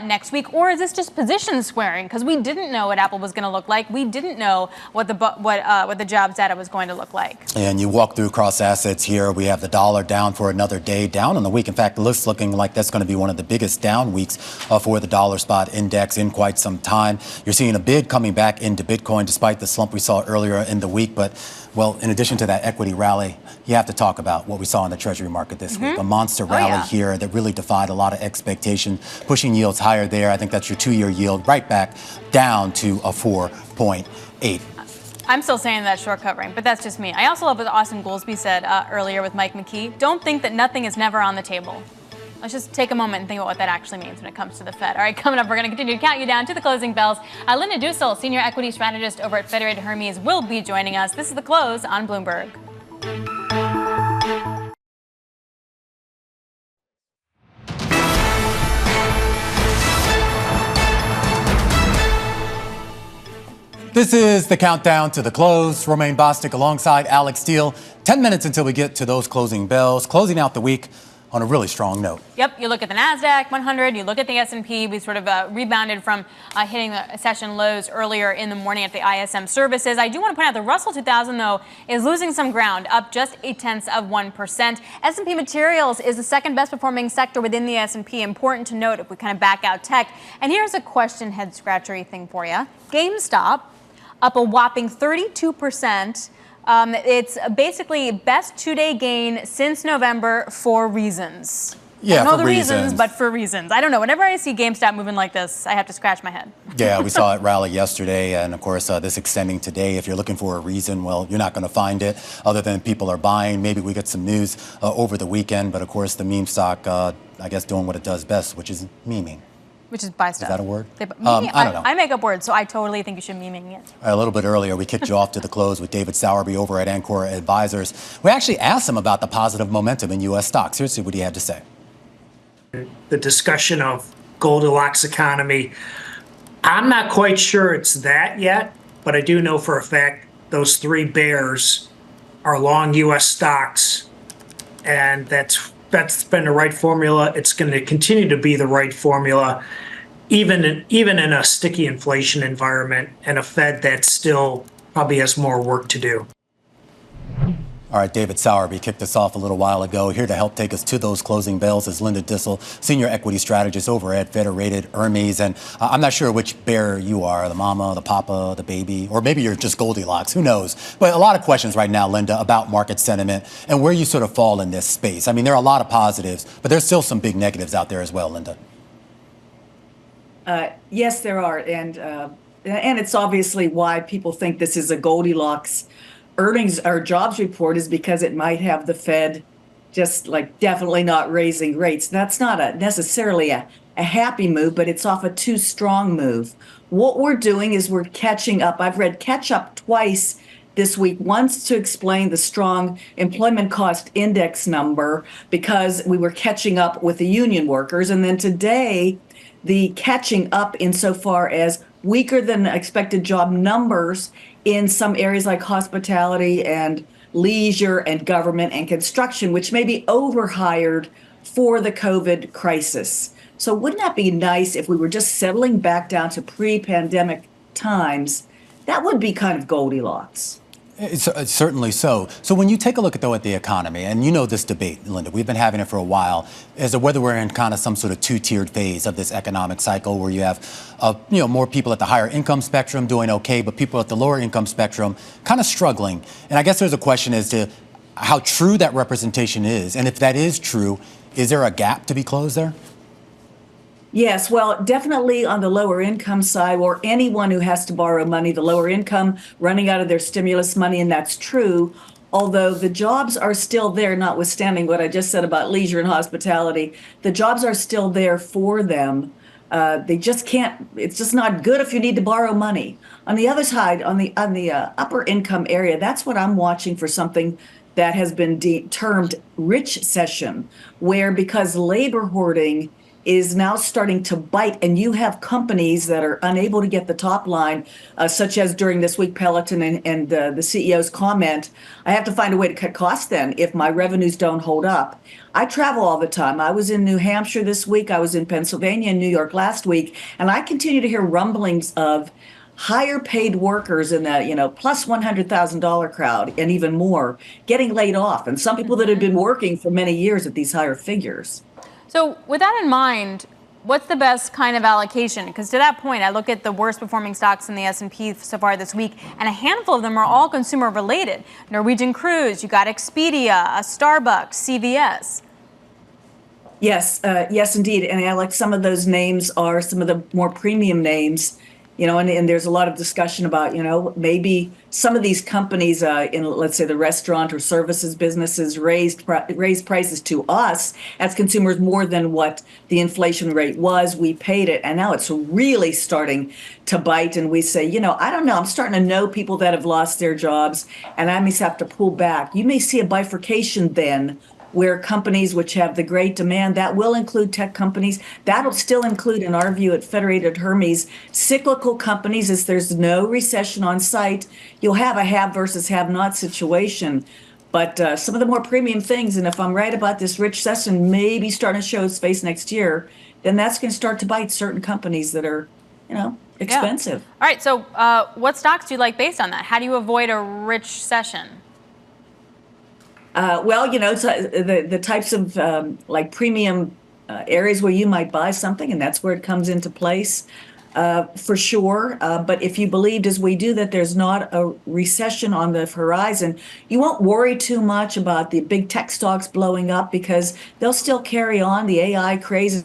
next week? Or is this just position squaring? Because we didn't know what Apple was going to look like. We didn't know what the jobs data was going to look like. And you walk through cross assets here. We have the dollar down for another day, down on the week. In fact, it looks looking like that's going to be one of the biggest down weeks for the dollar spot index in quite some time. You're seeing a bid coming back into Bitcoin despite the slump we saw earlier in the week. But, well, in addition to that equity rally, you have to talk about what we saw in the Treasury market this week. A monster rally here that really defied a lot of expectation, pushing yields higher there. I think that's your 2-year yield right back down to a 4.8. I'm still saying that short covering, but that's just me. I also love what Austin Goolsbee said earlier with Mike McKee. Don't think that nothing is never on the table. Let's just take a moment and think about what that actually means when it comes to the Fed. All right, coming up, we're going to continue to count you down to the closing bells. Linda Duessel, Senior Equity Strategist over at Federated Hermes, will be joining us. This is The Close on Bloomberg. This is the countdown to the close. Romain Bostic alongside Alex Steele. 10 minutes until we get to those closing bells. Closing out the week on a really strong note. Yep, you look at the NASDAQ 100, you look at the S&P, we sort of rebounded from hitting the session lows earlier in the morning at the ISM services. I do want to point out the Russell 2000, though, is losing some ground, up just 0.8%. S&P Materials is the second best performing sector within the S&P. Important to note if we kind of back out tech. And here's a question head-scratchery thing for you. GameStop, up a whopping 32%. It's basically best 2-day gain since November for reasons. Yeah, I don't know for the reasons. but for reasons. I don't know. Whenever I see GameStop moving like this, I have to scratch my head. Yeah, we saw it rally yesterday, and of course, this extending today. If you're looking for a reason, well, you're not going to find it other than people are buying. Maybe we get some news over the weekend, but of course, the meme stock, I guess, doing what it does best, which is memeing. Which is buy stuff. Is that a word? I don't know. I make up words, so I totally think you should meming it. A little bit earlier, we kicked you off to the close with David Sowerby over at Ancora Advisors. We actually asked him about the positive momentum in U.S. stocks. Here's what he had to say. The discussion of Goldilocks economy, I'm not quite sure it's that yet, but I do know for a fact those three bears are long U.S. stocks, and that's been the right formula. It's going to continue to be the right formula, even in a sticky inflation environment and a Fed that still probably has more work to do. All right, David Sowerby kicked us off a little while ago. Here to help take us to those closing bells is Linda Duessel, Senior Equity Strategist over at Federated Hermes. And I'm not sure which bear you are, the mama, the papa, the baby, or maybe you're just Goldilocks. Who knows? But a lot of questions right now, Linda, about market sentiment and where you sort of fall in this space. I mean, there are a lot of positives, but there's still some big negatives out there as well, Linda. Yes, there are. And it's obviously why people think this is a Goldilocks earnings or jobs report, is because it might have the Fed just like definitely not raising rates. That's not necessarily a happy move, but it's off a too strong move. What we're doing is we're catching up. I've read catch up twice this week, once to explain the strong employment cost index number because we were catching up with the union workers. And then today, the catching up insofar as weaker than expected job numbers in some areas like hospitality and leisure and government and construction, which may be overhired for the COVID crisis. So wouldn't that be nice if we were just settling back down to pre-pandemic times? That would be kind of Goldilocks. It's certainly so. So when you take a look at the economy, and you know this debate, Linda, we've been having it for a while, as to whether we're in kind of some sort of two-tiered phase of this economic cycle where you have, more people at the higher income spectrum doing okay, but people at the lower income spectrum kind of struggling. And I guess there's a question as to how true that representation is. And if that is true, is there a gap to be closed there? Yes, well, definitely on the lower income side, or anyone who has to borrow money, the lower income running out of their stimulus money, and that's true. Although the jobs are still there, notwithstanding what I just said about leisure and hospitality, the jobs are still there for them. They just can't. It's just not good if you need to borrow money. On the other side, on the upper income area, that's what I'm watching for something that has been termed rich session, where because labor hoarding is now starting to bite, and you have companies that are unable to get the top line, such as during this week, Peloton and the CEO's comment, I have to find a way to cut costs then if my revenues don't hold up. I travel all the time. I was in New Hampshire this week. I was in Pennsylvania and New York last week, and I continue to hear rumblings of higher paid workers in the, plus $100,000 crowd and even more getting laid off, and some people that have been working for many years at these higher figures. So with that in mind, what's the best kind of allocation? Because to that point, I look at the worst performing stocks in the S&P so far this week, and a handful of them are all consumer related. Norwegian Cruise, you got Expedia, Starbucks, CVS. Yes, yes, indeed. And Alex, some of those names are some of the more premium names, and there's a lot of discussion about, maybe some of these companies in, let's say, the restaurant or services businesses raised prices to us as consumers more than what the inflation rate was. We paid it, and now it's really starting to bite. And we say, I don't know. I'm starting to know people that have lost their jobs, and I may have to pull back. You may see a bifurcation then, where companies which have the great demand, that will include tech companies, that'll still include, in our view at Federated Hermes, cyclical companies. As there's no recession on site, you'll have a have versus have not situation. But some of the more premium things, and if I'm right about this rich session maybe starting to show its face next year, then that's going to start to bite certain companies that are, expensive. Yeah. All right, so what stocks do you like based on that? How do you avoid a rich session? Well, the types of like premium areas where you might buy something, and that's where it comes into place for sure. But if you believed, as we do, that there's not a recession on the horizon, you won't worry too much about the big tech stocks blowing up because they'll still carry on. The AI craze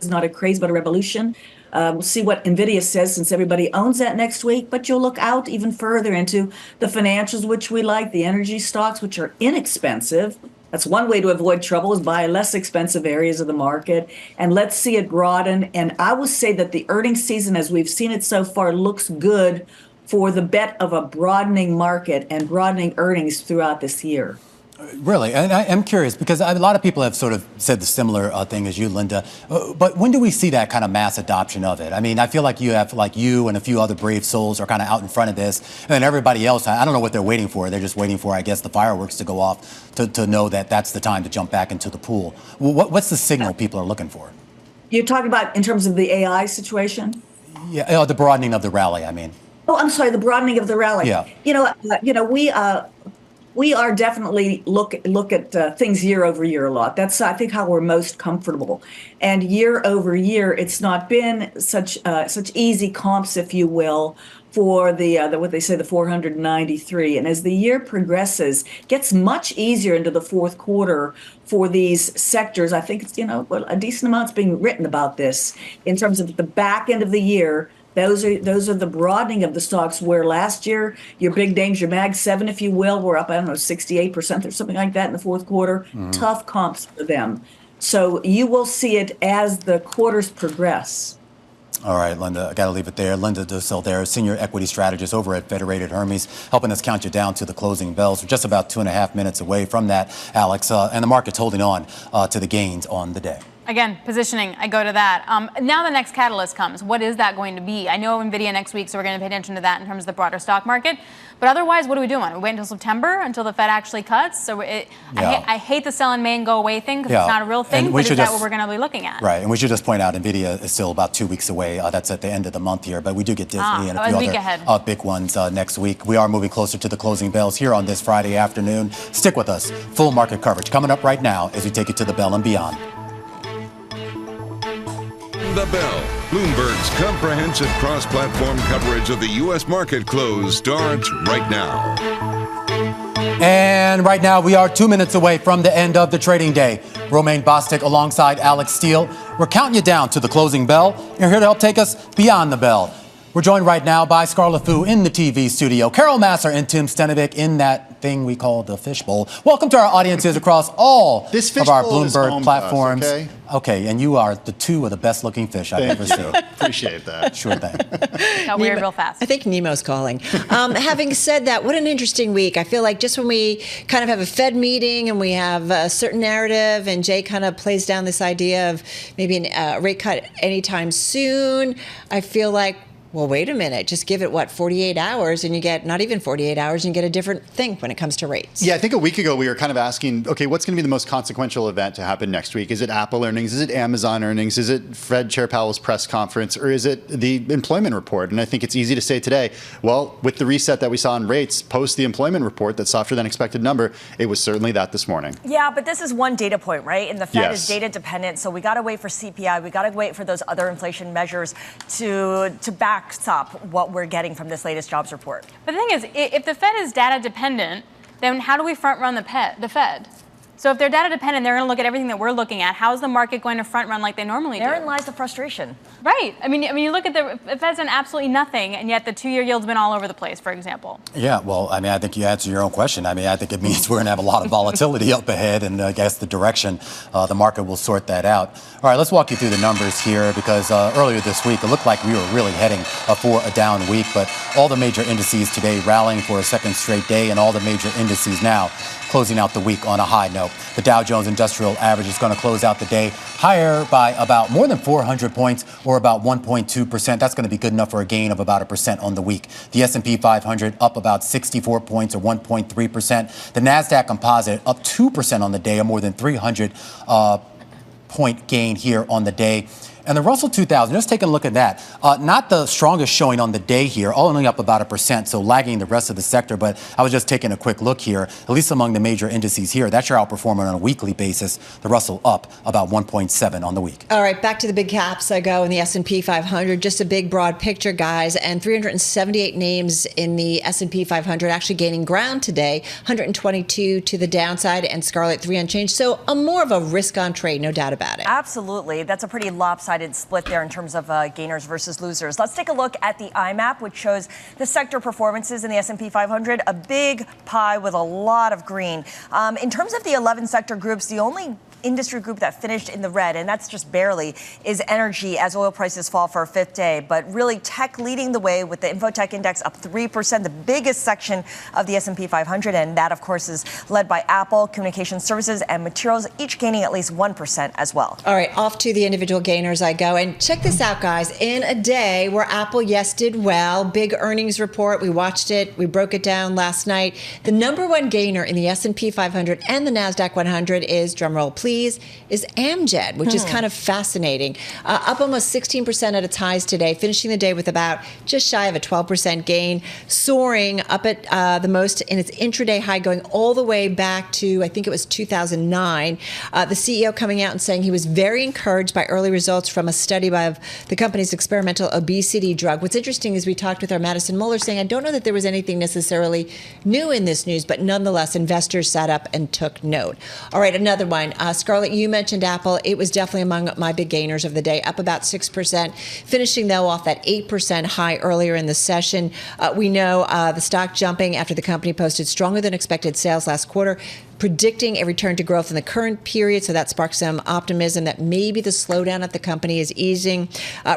is not a craze, but a revolution. We'll see what NVIDIA says since everybody owns that next week, but you'll look out even further into the financials, which we like, the energy stocks, which are inexpensive. That's one way to avoid trouble, is buy less expensive areas of the market. And let's see it broaden. And I will say that the earnings season, as we've seen it so far, looks good for the bet of a broadening market and broadening earnings throughout this year. Really, and I'm curious because a lot of people have sort of said the similar thing as you, Linda. But when do we see that kind of mass adoption of it? I mean, I feel like you and a few other brave souls are kind of out in front of this, and then everybody else, I don't know what they're waiting for. They're just waiting for, I guess, the fireworks to go off to know that that's the time to jump back into the pool. What's the signal people are looking for? You're talking about in terms of the AI situation? Yeah, the broadening of the rally. I mean. Oh, I'm sorry, the broadening of the rally. Yeah. We are definitely look at things year over year a lot. That's, I think, how we're most comfortable. And year over year, it's not been such easy comps, if you will, for the what they say, the 493. And as the year progresses, gets much easier into the fourth quarter for these sectors. I think it's, a decent amount's being written about this in terms of the back end of the year. Those are the broadening of the stocks, where last year your big names, your Mag 7, if you will, were up, 68% or something like that in the fourth quarter. Mm-hmm. Tough comps for them. So you will see it as the quarters progress. All right, Linda, I got to leave it there. Linda Duessel there, senior equity strategist over at Federated Hermes, helping us count you down to the closing bells. We're just about 2.5 minutes away from that, Alex, and the market's holding on to the gains on the day. Again, positioning, I go to that. Now the next catalyst comes. What is that going to be? I know NVIDIA next week, so we're going to pay attention to that in terms of the broader stock market. But otherwise, what are we doing? We wait until September, until the Fed actually cuts? So I hate the sell in May and go away thing because it's not a real thing, but is that what we're going to be looking at? Right, and we should just point out NVIDIA is still about 2 weeks away. That's at the end of the month here, but we do get Disney and a few other big ones next week. We are moving closer to the closing bells here on this Friday afternoon. Stick with us. Full market coverage coming up right now as we take you to the bell and beyond. The Bell, Bloomberg's comprehensive cross-platform coverage of the U.S. market close starts right now. And right now, we are 2 minutes away from the end of the trading day. Romaine Bostick alongside Alex Steele. We're counting you down to the closing bell. You're here to help take us beyond the bell. We're joined right now by Scarlett Fu in the TV studio, Carol Masser and Tim Stenovic in that that thing we call the fishbowl. Welcome to our audiences across all of our Bloomberg platforms. Okay, and you are the two of the best looking fish I've ever seen. Appreciate that. Sure thing. Got weird real fast. I think Nemo's calling. Having said that, what an interesting week. I feel like just when we kind of have a Fed meeting and we have a certain narrative and Jay kind of plays down this idea of maybe a rate cut anytime soon, I feel like, well, wait a minute, just give it, 48 hours and you get, not even 48 hours, and you get a different thing when it comes to rates. Yeah, I think a week ago we were kind of asking, okay, what's going to be the most consequential event to happen next week? Is it Apple earnings? Is it Amazon earnings? Is it Fed Chair Powell's press conference? Or is it the employment report? And I think it's easy to say today, well, with the reset that we saw in rates post the employment report, that softer than expected number, it was certainly that this morning. Yeah, but this is one data point, right? And the Fed is data dependent, so we got to wait for CPI. We got to wait for those other inflation measures to backstop what we're getting from this latest jobs report. But the thing is, if the Fed is data dependent, then how do we front run the Fed? So if they're data dependent, they're going to look at everything that we're looking at. How is the market going to front run like they normally do? Therein lies the frustration. Right. I mean, you look at the Fed's done absolutely nothing, and yet the 2-year yield's been all over the place, for example. Yeah, well, I mean, I think you answer your own question. I mean, I think it means we're going to have a lot of volatility up ahead, and I guess the direction, the market will sort that out. All right, let's walk you through the numbers here, because earlier this week, it looked like we were really heading for a down week, but all the major indices today rallying for a second straight day, and all the major indices now closing out the week on a high note. The Dow Jones Industrial Average is going to close out the day higher by about more than 400 points, or about 1.2%. That's going to be good enough for a gain of about 1% on the week. The S&P 500 up about 64 points, or 1.3%. The NASDAQ Composite up 2% on the day, or more than 300 point gain here on the day. And the Russell 2000, just taking a look at that, not the strongest showing on the day here, only up about 1%, so lagging the rest of the sector. But I was just taking a quick look here, at least among the major indices here. That's your outperformer on a weekly basis. The Russell up about 1.7 on the week. All right, back to the big caps I go in the S&P 500. Just a big, broad picture, guys. And 378 names in the S&P 500 actually gaining ground today. 122 to the downside, and Scarlet 3 unchanged. So a more of a risk-on trade, no doubt about it. Absolutely. That's a pretty lopsided split there in terms of gainers versus losers. Let's take a look at the IMAP, which shows the sector performances in the S&P 500, a big pie with a lot of green. In terms of the 11 sector groups, the only industry group that finished in the red, and that's just barely, is energy as oil prices fall for a fifth day. But really, tech leading the way with the Infotech Index up 3%, the biggest section of the S&P 500. And that, of course, is led by Apple, communication services, and materials, each gaining at least 1% as well. All right, off to the individual gainers I go. And check this out, guys. In a day where Apple, yes, did well, big earnings report, we watched it, we broke it down last night. The number one gainer in the S&P 500 and the NASDAQ 100 is, drumroll please, is Amgen, which is kind of fascinating. Up almost 16% at its highs today, finishing the day with about just shy of a 12% gain, soaring up at the most in its intraday high, going all the way back to, I think it was 2009. The CEO coming out and saying he was very encouraged by early results from a study of the company's experimental obesity drug. What's interesting is we talked with our Madison Muller saying, I don't know that there was anything necessarily new in this news, but nonetheless, investors sat up and took note. All right, another one. Scarlett, you mentioned Apple. It was definitely among my big gainers of the day, up about 6%, finishing, though, off that 8% high earlier in the session. We know the stock jumping after the company posted stronger than expected sales last quarter, predicting a return to growth in the current period. So that sparked some optimism that maybe the slowdown at the company is easing.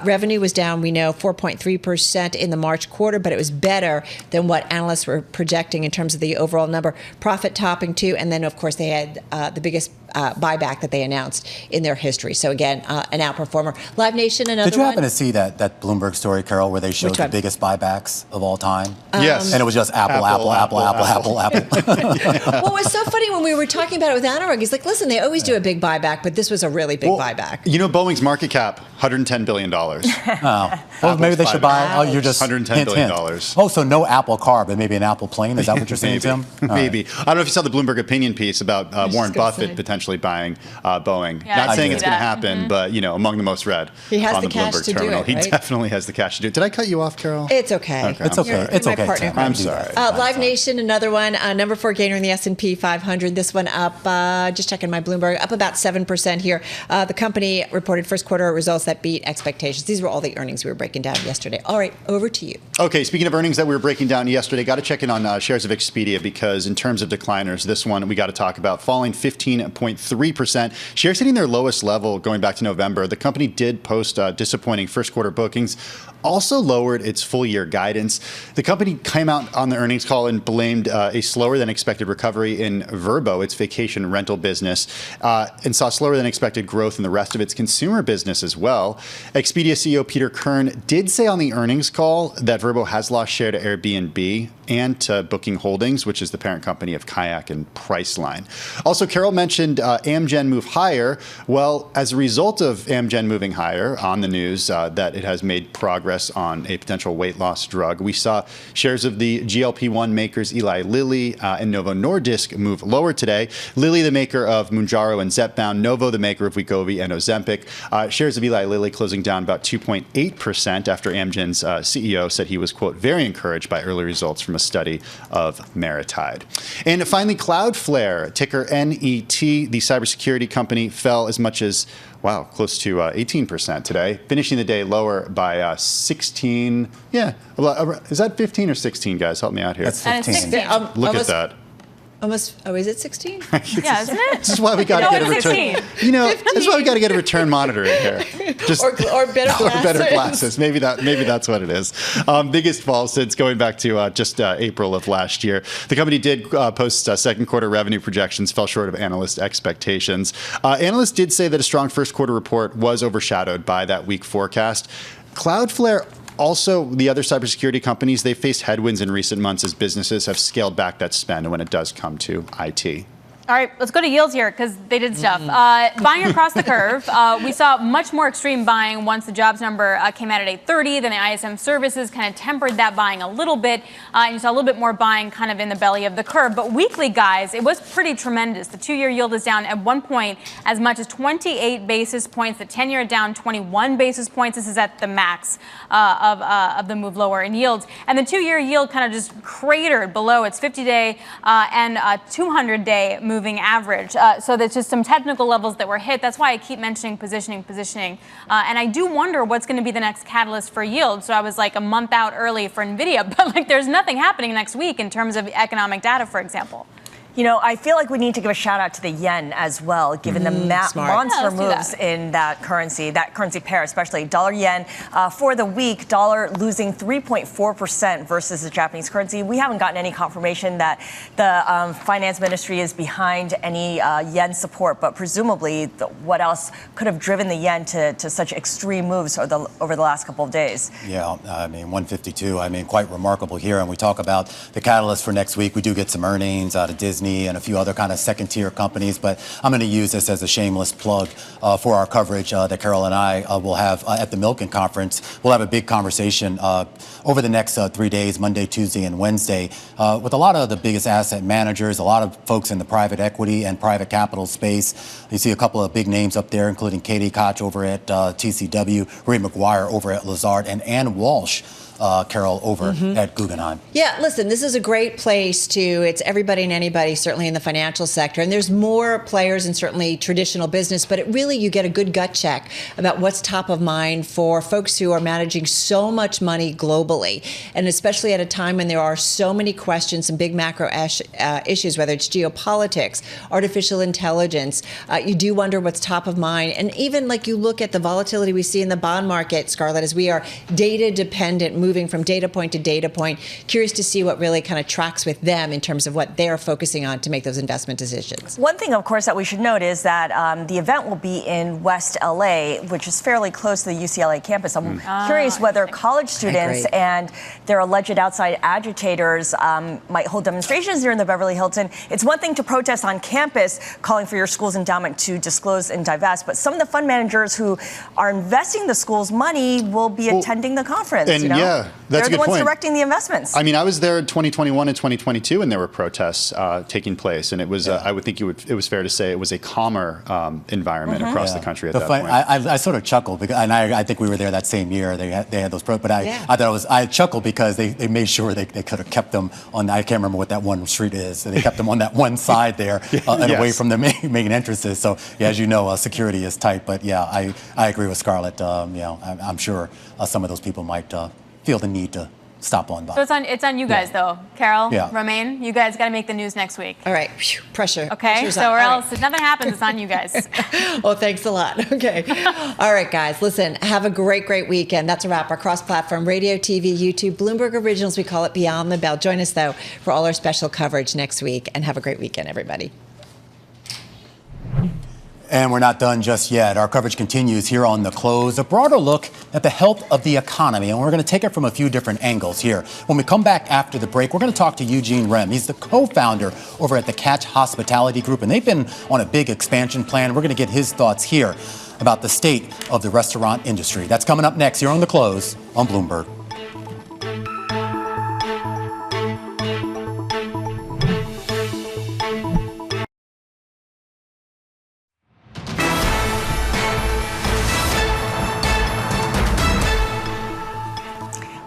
Revenue was down, we know, 4.3% in the March quarter, but it was better than what analysts were projecting in terms of the overall number. Profit topping, too. And then, of course, they had the biggest buyback that they announced in their history. So, again, an outperformer. Live Nation, another one. Did you happen to see that Bloomberg story, Carol, where they showed the biggest buybacks of all time? Yes. And it was just Apple. What was so funny when we were talking about it with Anurag, he's like, listen, they always do a big buyback, but this was a really big buyback. You know, Boeing's market cap, $110 billion. Well, maybe they should buy. Oh, you're just $110 billion. Oh, so no Apple car, but maybe an Apple plane. Is that what you're saying, Tim? Maybe. I don't know if you saw the Bloomberg opinion piece about Warren Buffett potentially buying Boeing. Yeah, not saying it's going to happen, but, you know, among the most read he has on the the cash Bloomberg to terminal. do it, right? He definitely has the cash to do it. Did I cut you off, Carol? It's okay. It's okay. You're It's my okay, partner. Tim. I'm sorry. Live Nation, another one. Number 4 gainer in the S&P 500. 500. This one up, just checking my Bloomberg, up about 7% here. The company reported first quarter results that beat expectations. These were all the earnings we were breaking down yesterday. All right, over to you. Okay, speaking of earnings that we were breaking down yesterday, got to check in on shares of Expedia because in terms of decliners, this one we got to talk about, falling 15.3%. Shares hitting their lowest level going back to November. The company did post disappointing first quarter bookings, also lowered its full year guidance. The company came out on the earnings call and blamed a slower than expected recovery in Vrbo, its vacation rental business, and saw slower than expected growth in the rest of its consumer business as well. Expedia CEO Peter Kern did say on the earnings call that Vrbo has lost share to Airbnb and to Booking Holdings, which is the parent company of Kayak and Priceline. Also, Carol mentioned Amgen move higher. Well, as a result of Amgen moving higher on the news that it has made progress on a potential weight loss drug, we saw shares of the GLP-1 makers Eli Lilly and Novo Nordisk move lower today. Lilly, the maker of Mounjaro and Zepbound, Novo, the maker of Wegovy and Ozempic. Shares of Eli Lilly closing down about 2.8% after Amgen's CEO said he was, quote, very encouraged by early results from a study of Maritide. And finally, Cloudflare, ticker NET, the cybersecurity company, fell as much as, wow, close to 18% today, finishing the day lower by 16. Yeah, is that 15 or 16, guys? Help me out here. That's 15. Look at that. Almost. Oh, is it 16? Yeah, isn't it? This is why we got to get a return. You know, this is why we got to get a return monitor in here. Just, or better glasses. Or better glasses. Maybe that's what it is. Biggest fall since going back to just April of last year. The company did post second quarter revenue projections, fell short of analyst expectations. Analysts did say that a strong first quarter report was overshadowed by that weak forecast. Cloudflare, also, the other cybersecurity companies, they faced headwinds in recent months as businesses have scaled back that spend when it does come to IT. All right, let's go to yields here because they did stuff. Buying across the curve, we saw much more extreme buying once the jobs number came out at 8:30. Then the ISM services kind of tempered that buying a little bit. And you saw a little bit more buying kind of in the belly of the curve. But weekly, guys, it was pretty tremendous. The 2-year yield is down at one point as much as 28 basis points. The 10-year down 21 basis points. This is at the max of the move lower in yields. And the 2-year yield kind of just cratered below its 50-day and 200-day moving average. So there's just some technical levels that were hit. That's why I keep mentioning positioning. And I do wonder what's going to be the next catalyst for yield. So I was like a month out early for NVIDIA, but like there's nothing happening next week in terms of economic data, for example. You know, I feel like we need to give a shout out to the yen as well, given the monster moves in that currency pair, especially dollar yen. For the week, dollar losing 3.4% versus the Japanese currency. We haven't gotten any confirmation that the finance ministry is behind any yen support, but presumably what else could have driven the yen to such extreme moves over the last couple of days? Yeah, I mean, 152, I mean, quite remarkable here. And we talk about the catalyst for next week. We do get some earnings out of Disney and a few other kind of second-tier companies, but I'm going to use this as a shameless plug for our coverage that Carol and I will have at the Milken Conference. We'll have a big conversation over the next 3 days, Monday, Tuesday, and Wednesday, with a lot of the biggest asset managers, a lot of folks in the private equity and private capital space. You see a couple of big names up there, including Katie Koch over at TCW, Ray McGuire over at Lazard, and Ann Walsh, Carol, over at Guggenheim. Yeah, listen, this is a great place it's everybody and anybody, certainly in the financial sector. And there's more players in certainly traditional business, but you get a good gut check about what's top of mind for folks who are managing so much money globally. And especially at a time when there are so many questions and big macro issues, whether it's geopolitics, artificial intelligence, you do wonder what's top of mind. And even like you look at the volatility we see in the bond market, Scarlett, as we are data dependent, moving from data point to data point. Curious to see what really kind of tracks with them in terms of what they're focusing on to make those investment decisions. One thing, of course, that we should note is that the event will be in West LA, which is fairly close to the UCLA campus. I'm curious whether college students and their alleged outside agitators might hold demonstrations here in the Beverly Hilton. It's one thing to protest on campus, calling for your school's endowment to disclose and divest, but some of the fund managers who are investing the school's money will be attending the conference. And Yeah, that's a good They're the ones point. directing the investments. I mean, I was there in 2021 and 2022, and there were protests taking place, and it was. I would think it was fair to say it was a calmer environment across the country at that point. I sort of chuckled because, and I think we were there that same year. They had those protests, but I thought I chuckled because they made sure they could have kept them on. I can't remember what that one street is. So they kept them on that one side there and away from the main entrances. So as you know, security is tight. But I agree with Scarlett. I'm sure some of those people might feel the need to stop on by. So it's on you guys though, Carol, Yeah. Romaine. You guys got to make the news next week. All right, pressure. Okay, Pressure's so on. or All else if nothing happens, it's on you guys. Well, thanks a lot. Okay. All right, guys, listen, have a great weekend. That's a wrap. Our cross-platform radio, TV, YouTube, Bloomberg Originals, we call it Beyond the Bell. Join us, though, for all our special coverage next week, and have a great weekend, everybody. And we're not done just yet. Our coverage continues here on The Close, a broader look at the health of the economy. And we're going to take it from a few different angles here. When we come back after the break, we're going to talk to Eugene Remm. He's the co-founder over at the Catch Hospitality Group, and they've been on a big expansion plan. We're going to get his thoughts here about the state of the restaurant industry. That's coming up next here on The Close on Bloomberg.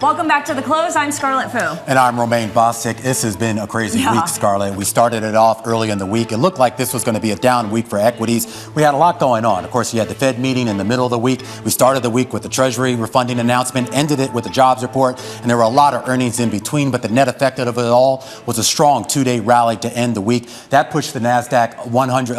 Welcome back to The Close. I'm Scarlett Fu. And I'm Romaine Bostic. This has been a crazy week, Scarlett. We started it off early in the week. It looked like this was going to be a down week for equities. We had a lot going on. Of course, you had the Fed meeting in the middle of the week. We started the week with the Treasury refunding announcement, ended it with the jobs report, and there were a lot of earnings in between. But the net effect of it all was a strong two-day rally to end the week. That pushed the NASDAQ 100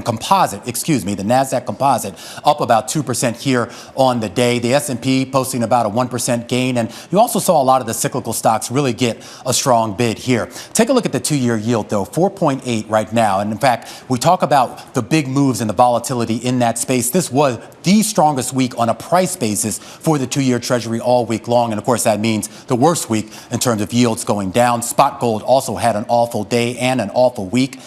composite, the NASDAQ composite up about 2% here on the day. The S&P posting about a 1% gain, and you also saw a lot of the cyclical stocks really get a strong bid here. Take a look at the two-year yield, though, 4.8 right now. And in fact, we talk about the big moves and the volatility in that space. This was the strongest week on a price basis for the two-year Treasury all week long. And of course, that means the worst week in terms of yields going down. Spot gold also had an awful day and an awful week.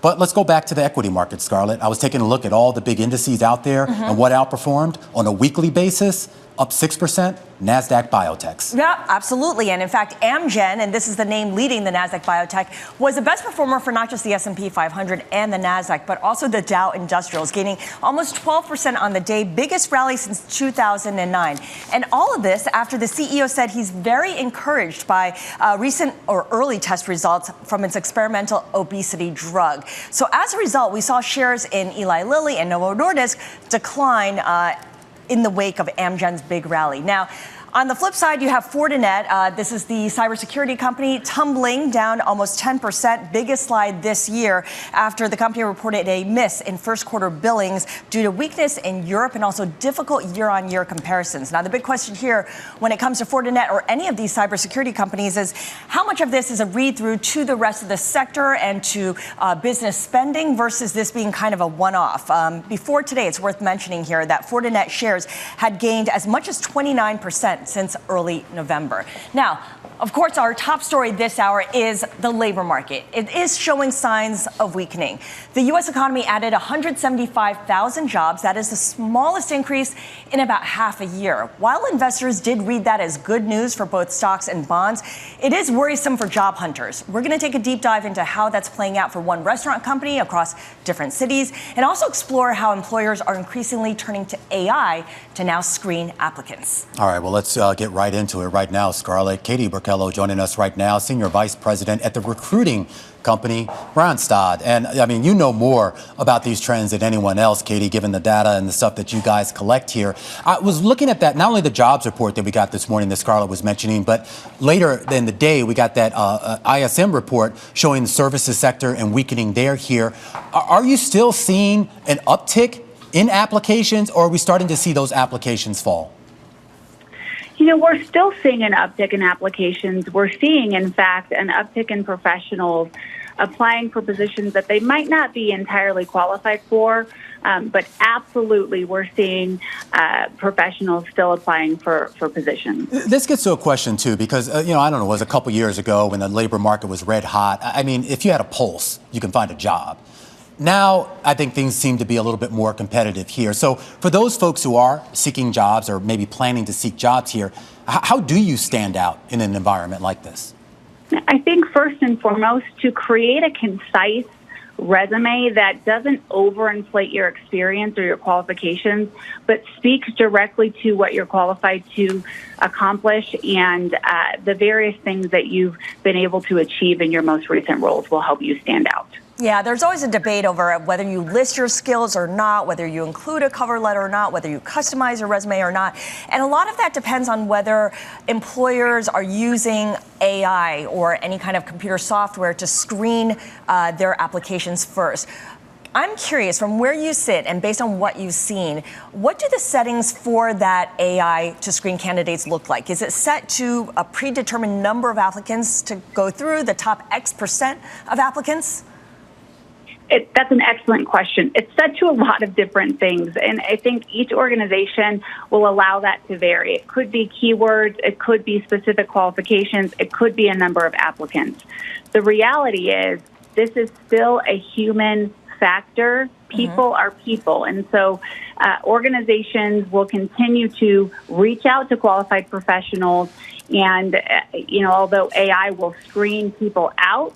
But let's go back to the equity market, Scarlett. I was taking a look at all the big indices out there and what outperformed on a weekly basis. Up 6%, NASDAQ Biotechs. Yeah, absolutely. And in fact, Amgen, and this is the name leading the NASDAQ Biotech, was the best performer for not just the S&P 500 and the NASDAQ, but also the Dow Industrials, gaining almost 12% on the day, biggest rally since 2009. And all of this after the CEO said he's very encouraged by recent or early test results from its experimental obesity drug. So as a result, we saw shares in Eli Lilly and Novo Nordisk decline in the wake of Amgen's big rally. Now, on the flip side, you have Fortinet. This is the cybersecurity company, tumbling down almost 10%, biggest slide this year after the company reported a miss in first quarter billings due to weakness in Europe and also difficult year-on-year comparisons. Now, the big question here when it comes to Fortinet or any of these cybersecurity companies is how much of this is a read-through to the rest of the sector and to business spending versus this being kind of a one-off. Before today, it's worth mentioning here that Fortinet shares had gained as much as 29% since early November. Now, of course, our top story this hour is the labor market. It is showing signs of weakening. The U.S. economy added 175,000 jobs. That is the smallest increase in about half a year. While investors did read that as good news for both stocks and bonds, it is worrisome for job hunters. We're going to take a deep dive into how that's playing out for one restaurant company across different cities and also explore how employers are increasingly turning to AI to now screen applicants. All right, well, let's get right into it right now, Scarlett. Katie Burkello joining us right now, Senior Vice President at the recruiting company, Randstad. And I mean, you know more about these trends than anyone else, Katie, given the data and the stuff that you guys collect here. I was looking at that, not only the jobs report that we got this morning that Scarlett was mentioning, but later in the day, we got that ISM report showing the services sector and weakening there here. Are you still seeing an uptick in applications, or are we starting to see those applications fall? You know, we're still seeing an uptick in applications. We're seeing, in fact, an uptick in professionals applying for positions that they might not be entirely qualified for. But absolutely, we're seeing professionals still applying for positions. This gets to a question, too, because, I don't know, it was a couple years ago when the labor market was red hot. I mean, if you had a pulse, you can find a job. now I think things seem to be a little bit more competitive here. So for those folks who are seeking jobs or maybe planning to seek jobs here, how do you stand out in an environment like this? I think first and foremost, to create a concise resume that doesn't overinflate your experience or your qualifications, but speaks directly to what you're qualified to accomplish and the various things that you've been able to achieve in your most recent roles will help you stand out. Yeah, there's always a debate over whether you list your skills or not, whether you include a cover letter or not, whether you customize your resume or not. And a lot of that depends on whether employers are using AI or any kind of computer software to screen their applications first. I'm curious, from where you sit and based on what you've seen, what do the settings for that AI to screen candidates look like? Is it set to a predetermined number of applicants to go through, the top X% of applicants? That's an excellent question. It's set to a lot of different things, and I think each organization will allow that to vary. It could be keywords, it could be specific qualifications, it could be a number of applicants. The reality is this is still a human factor. People are people, and so organizations will continue to reach out to qualified professionals, and although AI will screen people out,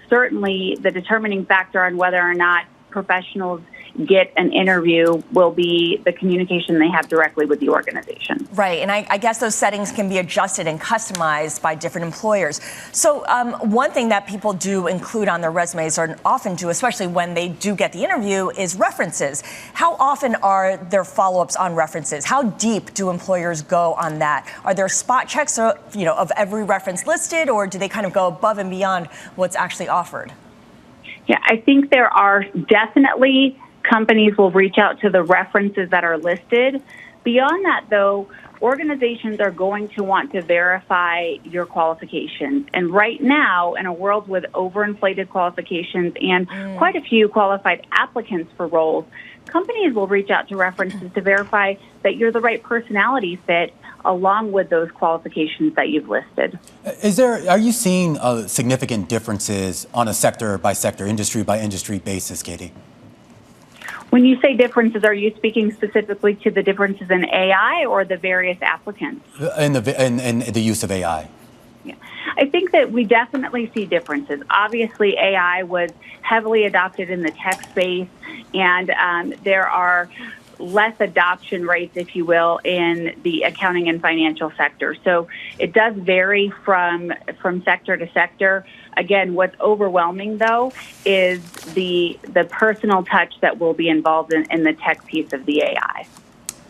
certainly the determining factor on whether or not professionals get an interview will be the communication they have directly with the organization. Right, and I guess those settings can be adjusted and customized by different employers. So one thing that people do include on their resumes, or often do, especially when they do get the interview, is references. How often are there follow-ups on references? How deep do employers go on that? Are there spot checks of every reference listed, or do they kind of go above and beyond what's actually offered? Yeah, I think there are definitely companies will reach out to the references that are listed. Beyond that, though, organizations are going to want to verify your qualifications. And right now, in a world with overinflated qualifications and quite a few qualified applicants for roles, companies will reach out to references to verify that you're the right personality fit along with those qualifications that you've listed. Are you seeing significant differences on a sector by sector, industry by industry basis, Katie? When you say differences, are you speaking specifically to the differences in AI or the various applicants? In the use of AI. Yeah. I think that we definitely see differences. Obviously, AI was heavily adopted in the tech space, and there are less adoption rates, if you will, in the accounting and financial sector. So it does vary from sector to sector. Again, what's overwhelming, though, is the personal touch that will be involved in the tech piece of the AI.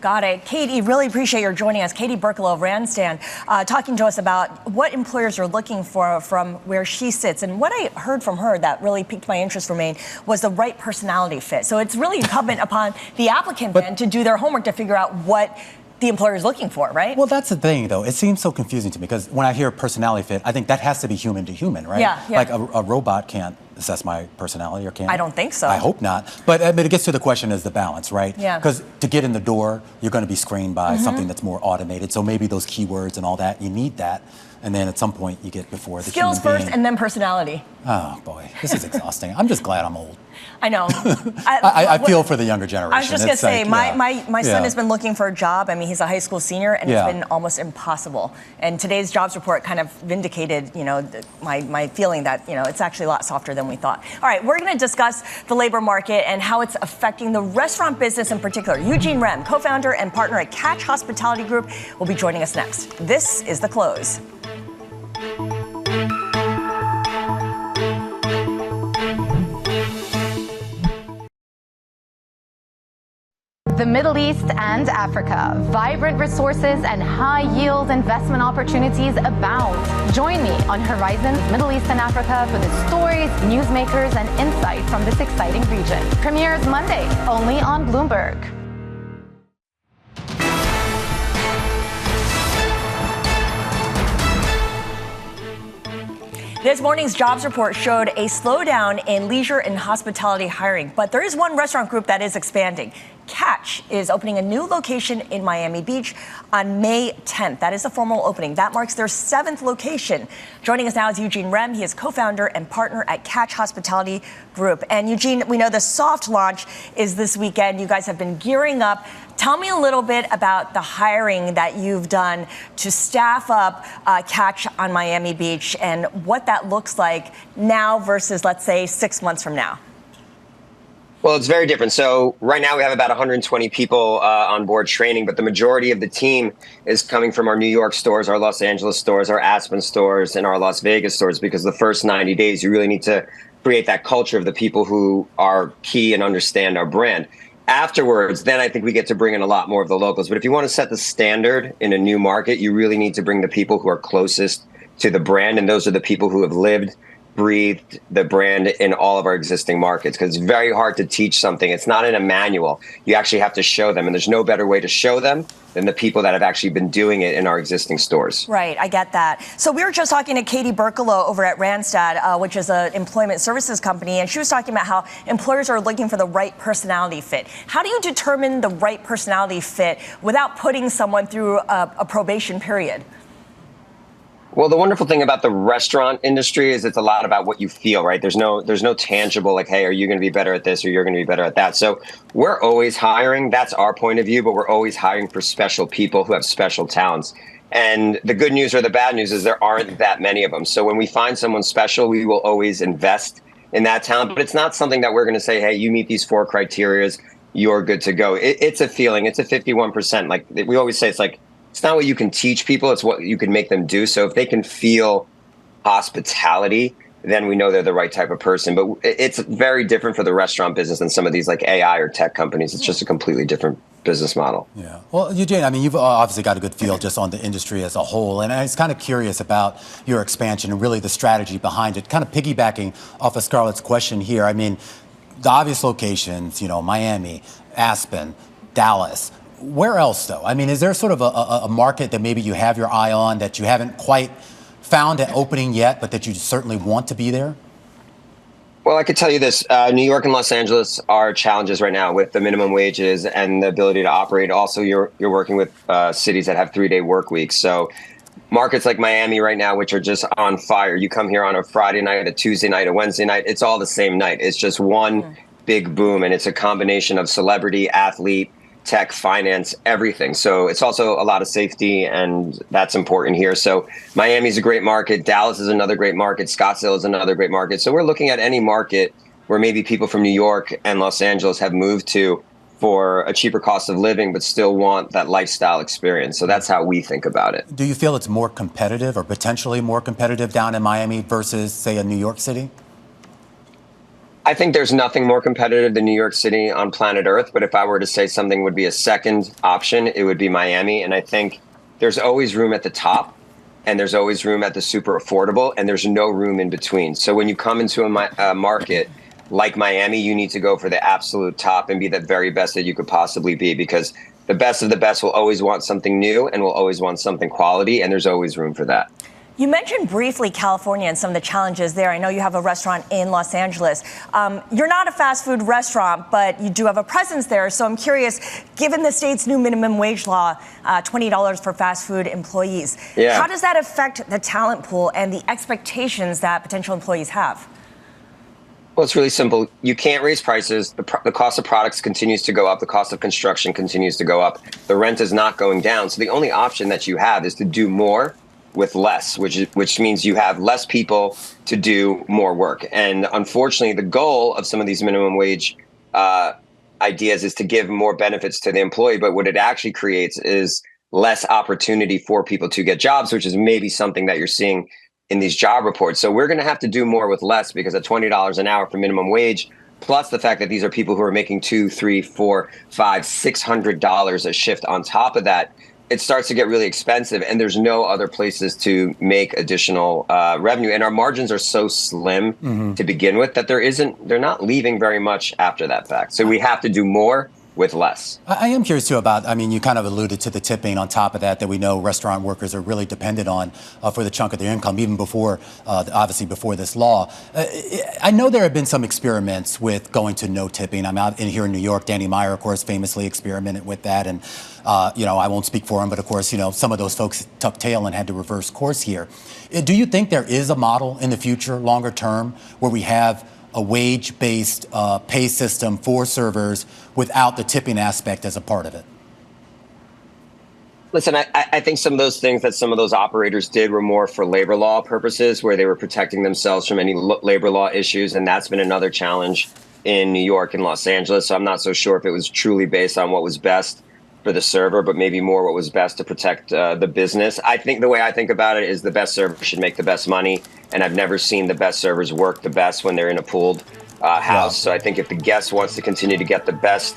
Got it. Katie, really appreciate your joining us. Katie Burklow of Randstad, talking to us about what employers are looking for from where she sits. And what I heard from her that really piqued my interest, Romain, was the right personality fit. So it's really incumbent upon the applicant then to do their homework to figure out what the employer is looking for, right? Well, that's the thing, though. It seems so confusing to me because when I hear personality fit, I think that has to be human to human, right? Yeah. Like a robot can't assess my personality, or can I don't think so. I hope not. But it gets to the question is the balance, right? Yeah. Because to get in the door, you're going to be screened by something that's more automated. So maybe those keywords and all that, you need that. And then at some point you get before the skills human first being. and then personality. Oh, boy. This is exhausting. I'm just glad I'm old. I know. I feel for the younger generation. I was just going to say, my son Yeah. has been looking for a job. I mean, he's a high school senior, and it's been almost impossible. And today's jobs report kind of vindicated, my feeling that, it's actually a lot softer than we thought. All right, we're going to discuss the labor market and how it's affecting the restaurant business in particular. Eugene Remm, co-founder and partner at Catch Hospitality Group, will be joining us next. This is The Close. The Middle East and Africa. Vibrant resources and high-yield investment opportunities abound. Join me on Horizons Middle East and Africa for the stories, newsmakers, and insight from this exciting region. Premieres Monday, only on Bloomberg. This morning's jobs report showed a slowdown in leisure and hospitality hiring, but there is one restaurant group that is expanding. Catch is opening a new location in Miami Beach on May 10th. That is a formal opening. That marks their 7th location. Joining us now is Eugene Remm. He is co-founder and partner at Catch Hospitality Group. And Eugene, we know the soft launch is this weekend. You guys have been gearing up. Tell me a little bit about the hiring that you've done to staff up Catch on Miami Beach and what that looks like now versus, let's say, 6 months from now. Well, it's very different. So right now we have about 120 people on board training, but the majority of the team is coming from our New York stores, our Los Angeles stores, our Aspen stores, and our Las Vegas stores, because the first 90 days you really need to create that culture of the people who are key and understand our brand. Afterwards, then I think we get to bring in a lot more of the locals. But if you want to set the standard in a new market, you really need to bring the people who are closest to the brand, and those are the people who have lived, breathed the brand in all of our existing markets, because it's very hard to teach something. It's not in a manual. You actually have to show them, and there's no better way to show them than the people that have actually been doing it in our existing stores. Right, I get that. So we were just talking to Katie Berkalow over at Randstad, which is an employment services company, and she was talking about how employers are looking for the right personality fit. How do you determine the right personality fit without putting someone through a probation period? Well, the wonderful thing about the restaurant industry is it's a lot about what you feel, right? There's no tangible, like, hey, are you going to be better at this or you're going to be better at that? So we're always hiring. That's our point of view, but we're always hiring for special people who have special talents. And the good news or the bad news is there aren't that many of them. So when we find someone special, we will always invest in that talent. But it's not something that we're going to say, hey, you meet these 4 criteria, you're good to go. It's a feeling. It's a 51%. Like we always say, it's not what you can teach people, it's what you can make them do. So if they can feel hospitality, then we know they're the right type of person. But it's very different for the restaurant business than some of these like AI or tech companies. It's just a completely different business model. Yeah. Well, Eugene, I mean, you've obviously got a good feel just on the industry as a whole. And I was kind of curious about your expansion and really the strategy behind it, kind of piggybacking off of Scarlett's question here. I mean, the obvious locations, Miami, Aspen, Dallas. Where else, though? I mean, is there sort of a market that maybe you have your eye on that you haven't quite found an opening yet, but that you certainly want to be there? Well, I could tell you this. New York and Los Angeles are challenges right now with the minimum wages and the ability to operate. Also, you're working with cities that have 3-day work weeks. So markets like Miami right now, which are just on fire. You come here on a Friday night, a Tuesday night, a Wednesday night. It's all the same night. It's just one big boom, and it's a combination of celebrity, athlete, tech, finance, everything. So it's also a lot of safety, and that's important here. So Miami's a great market. Dallas is another great market. Scottsdale is another great market. So we're looking at any market where maybe people from New York and Los Angeles have moved to for a cheaper cost of living, but still want that lifestyle experience. So that's how we think about it. Do you feel it's more competitive or potentially more competitive down in Miami versus, say, a New York City? I think there's nothing more competitive than New York City on planet Earth. But if I were to say something would be a second option, it would be Miami. And I think there's always room at the top, and there's always room at the super affordable, and there's no room in between. So when you come into a market like Miami, you need to go for the absolute top and be the very best that you could possibly be, because the best of the best will always want something new and will always want something quality. And there's always room for that. You mentioned briefly California and some of the challenges there. I know you have a restaurant in Los Angeles. You're not a fast food restaurant, but you do have a presence there. So I'm curious, given the state's new minimum wage law, $20 for fast food employees, how does that affect the talent pool and the expectations that potential employees have? Well, it's really simple. You can't raise prices. The cost of products continues to go up. The cost of construction continues to go up. The rent is not going down. So the only option that you have is to do more with less, which means you have less people to do more work. And unfortunately, the goal of some of these minimum wage ideas is to give more benefits to the employee. But what it actually creates is less opportunity for people to get jobs, which is maybe something that you're seeing in these job reports. So we're going to have to do more with less, because at $20 an hour for minimum wage, plus the fact that these are people who are making $200, $300, $400, $500, $600 a shift on top of that, it starts to get really expensive, and there's no other places to make additional revenue. And our margins are so slim to begin with that they're not leaving very much after that fact. So we have to do more with less. I am curious too about, I mean, you kind of alluded to the tipping on top of that we know restaurant workers are really dependent on for the chunk of their income, even before, obviously before this law. I know there have been some experiments with going to no tipping. I'm out in here in New York. Danny Meyer, of course, famously experimented with that. And, I won't speak for him, but of course, some of those folks tucked tail and had to reverse course here. Do you think there is a model in the future, longer term, where we have a wage-based pay system for servers without the tipping aspect as a part of it? Listen, I think some of those things that some of those operators did were more for labor law purposes, where they were protecting themselves from any labor law issues. And that's been another challenge in New York and Los Angeles. So I'm not so sure if it was truly based on what was best for the server, but maybe more what was best to protect the business. I think the way I think about it is the best server should make the best money. And I've never seen the best servers work the best when they're in a pooled house. Yeah. So I think if the guest wants to continue to get the best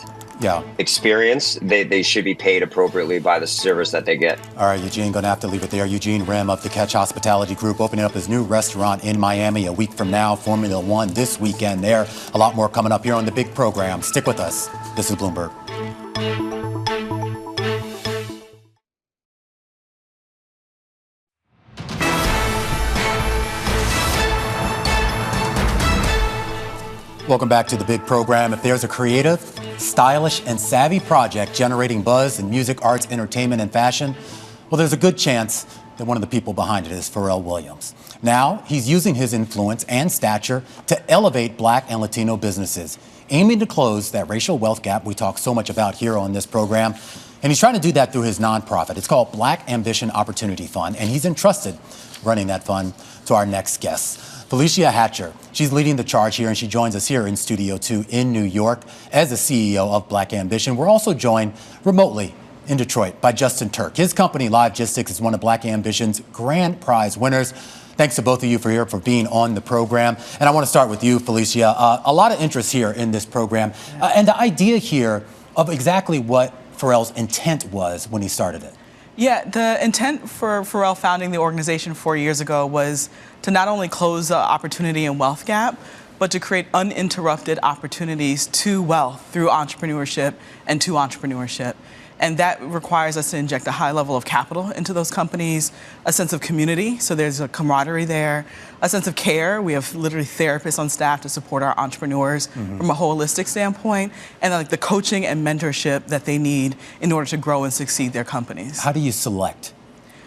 experience, they should be paid appropriately by the service that they get. All right, Eugene, going to have to leave it there. Eugene Remm of the Catch Hospitality Group opening up his new restaurant in Miami a week from now. Formula One this weekend there. A lot more coming up here on the big program. Stick with us. This is Bloomberg. Welcome back to the big program. If there's a creative, stylish, and savvy project generating buzz in music, arts, entertainment, and fashion, well, there's a good chance that one of the people behind it is Pharrell Williams. Now, he's using his influence and stature to elevate Black and Latino businesses, aiming to close that racial wealth gap we talk so much about here on this program. And he's trying to do that through his nonprofit. It's called Black Ambition Opportunity Fund, and he's entrusted running that fund to our next guest. Felecia Hatcher, she's leading the charge here, and she joins us here in Studio 2 in New York as the CEO of Black Ambition. We're also joined remotely in Detroit by Justin Turk. His company, Livegistics, is one of Black Ambition's grand prize winners. Thanks to both of you for being on the program. And I want to start with you, Felecia. A lot of interest here in this program, and the idea here of exactly what Pharrell's intent was when he started it. Yeah, the intent for Pharrell founding the organization 4 years ago was to not only close the opportunity and wealth gap, but to create uninterrupted opportunities to wealth through entrepreneurship and to entrepreneurship. And that requires us to inject a high level of capital into those companies, a sense of community, so there's a camaraderie there, a sense of care. We have literally therapists on staff to support our entrepreneurs from a holistic standpoint, and like the coaching and mentorship that they need in order to grow and succeed their companies. How do you select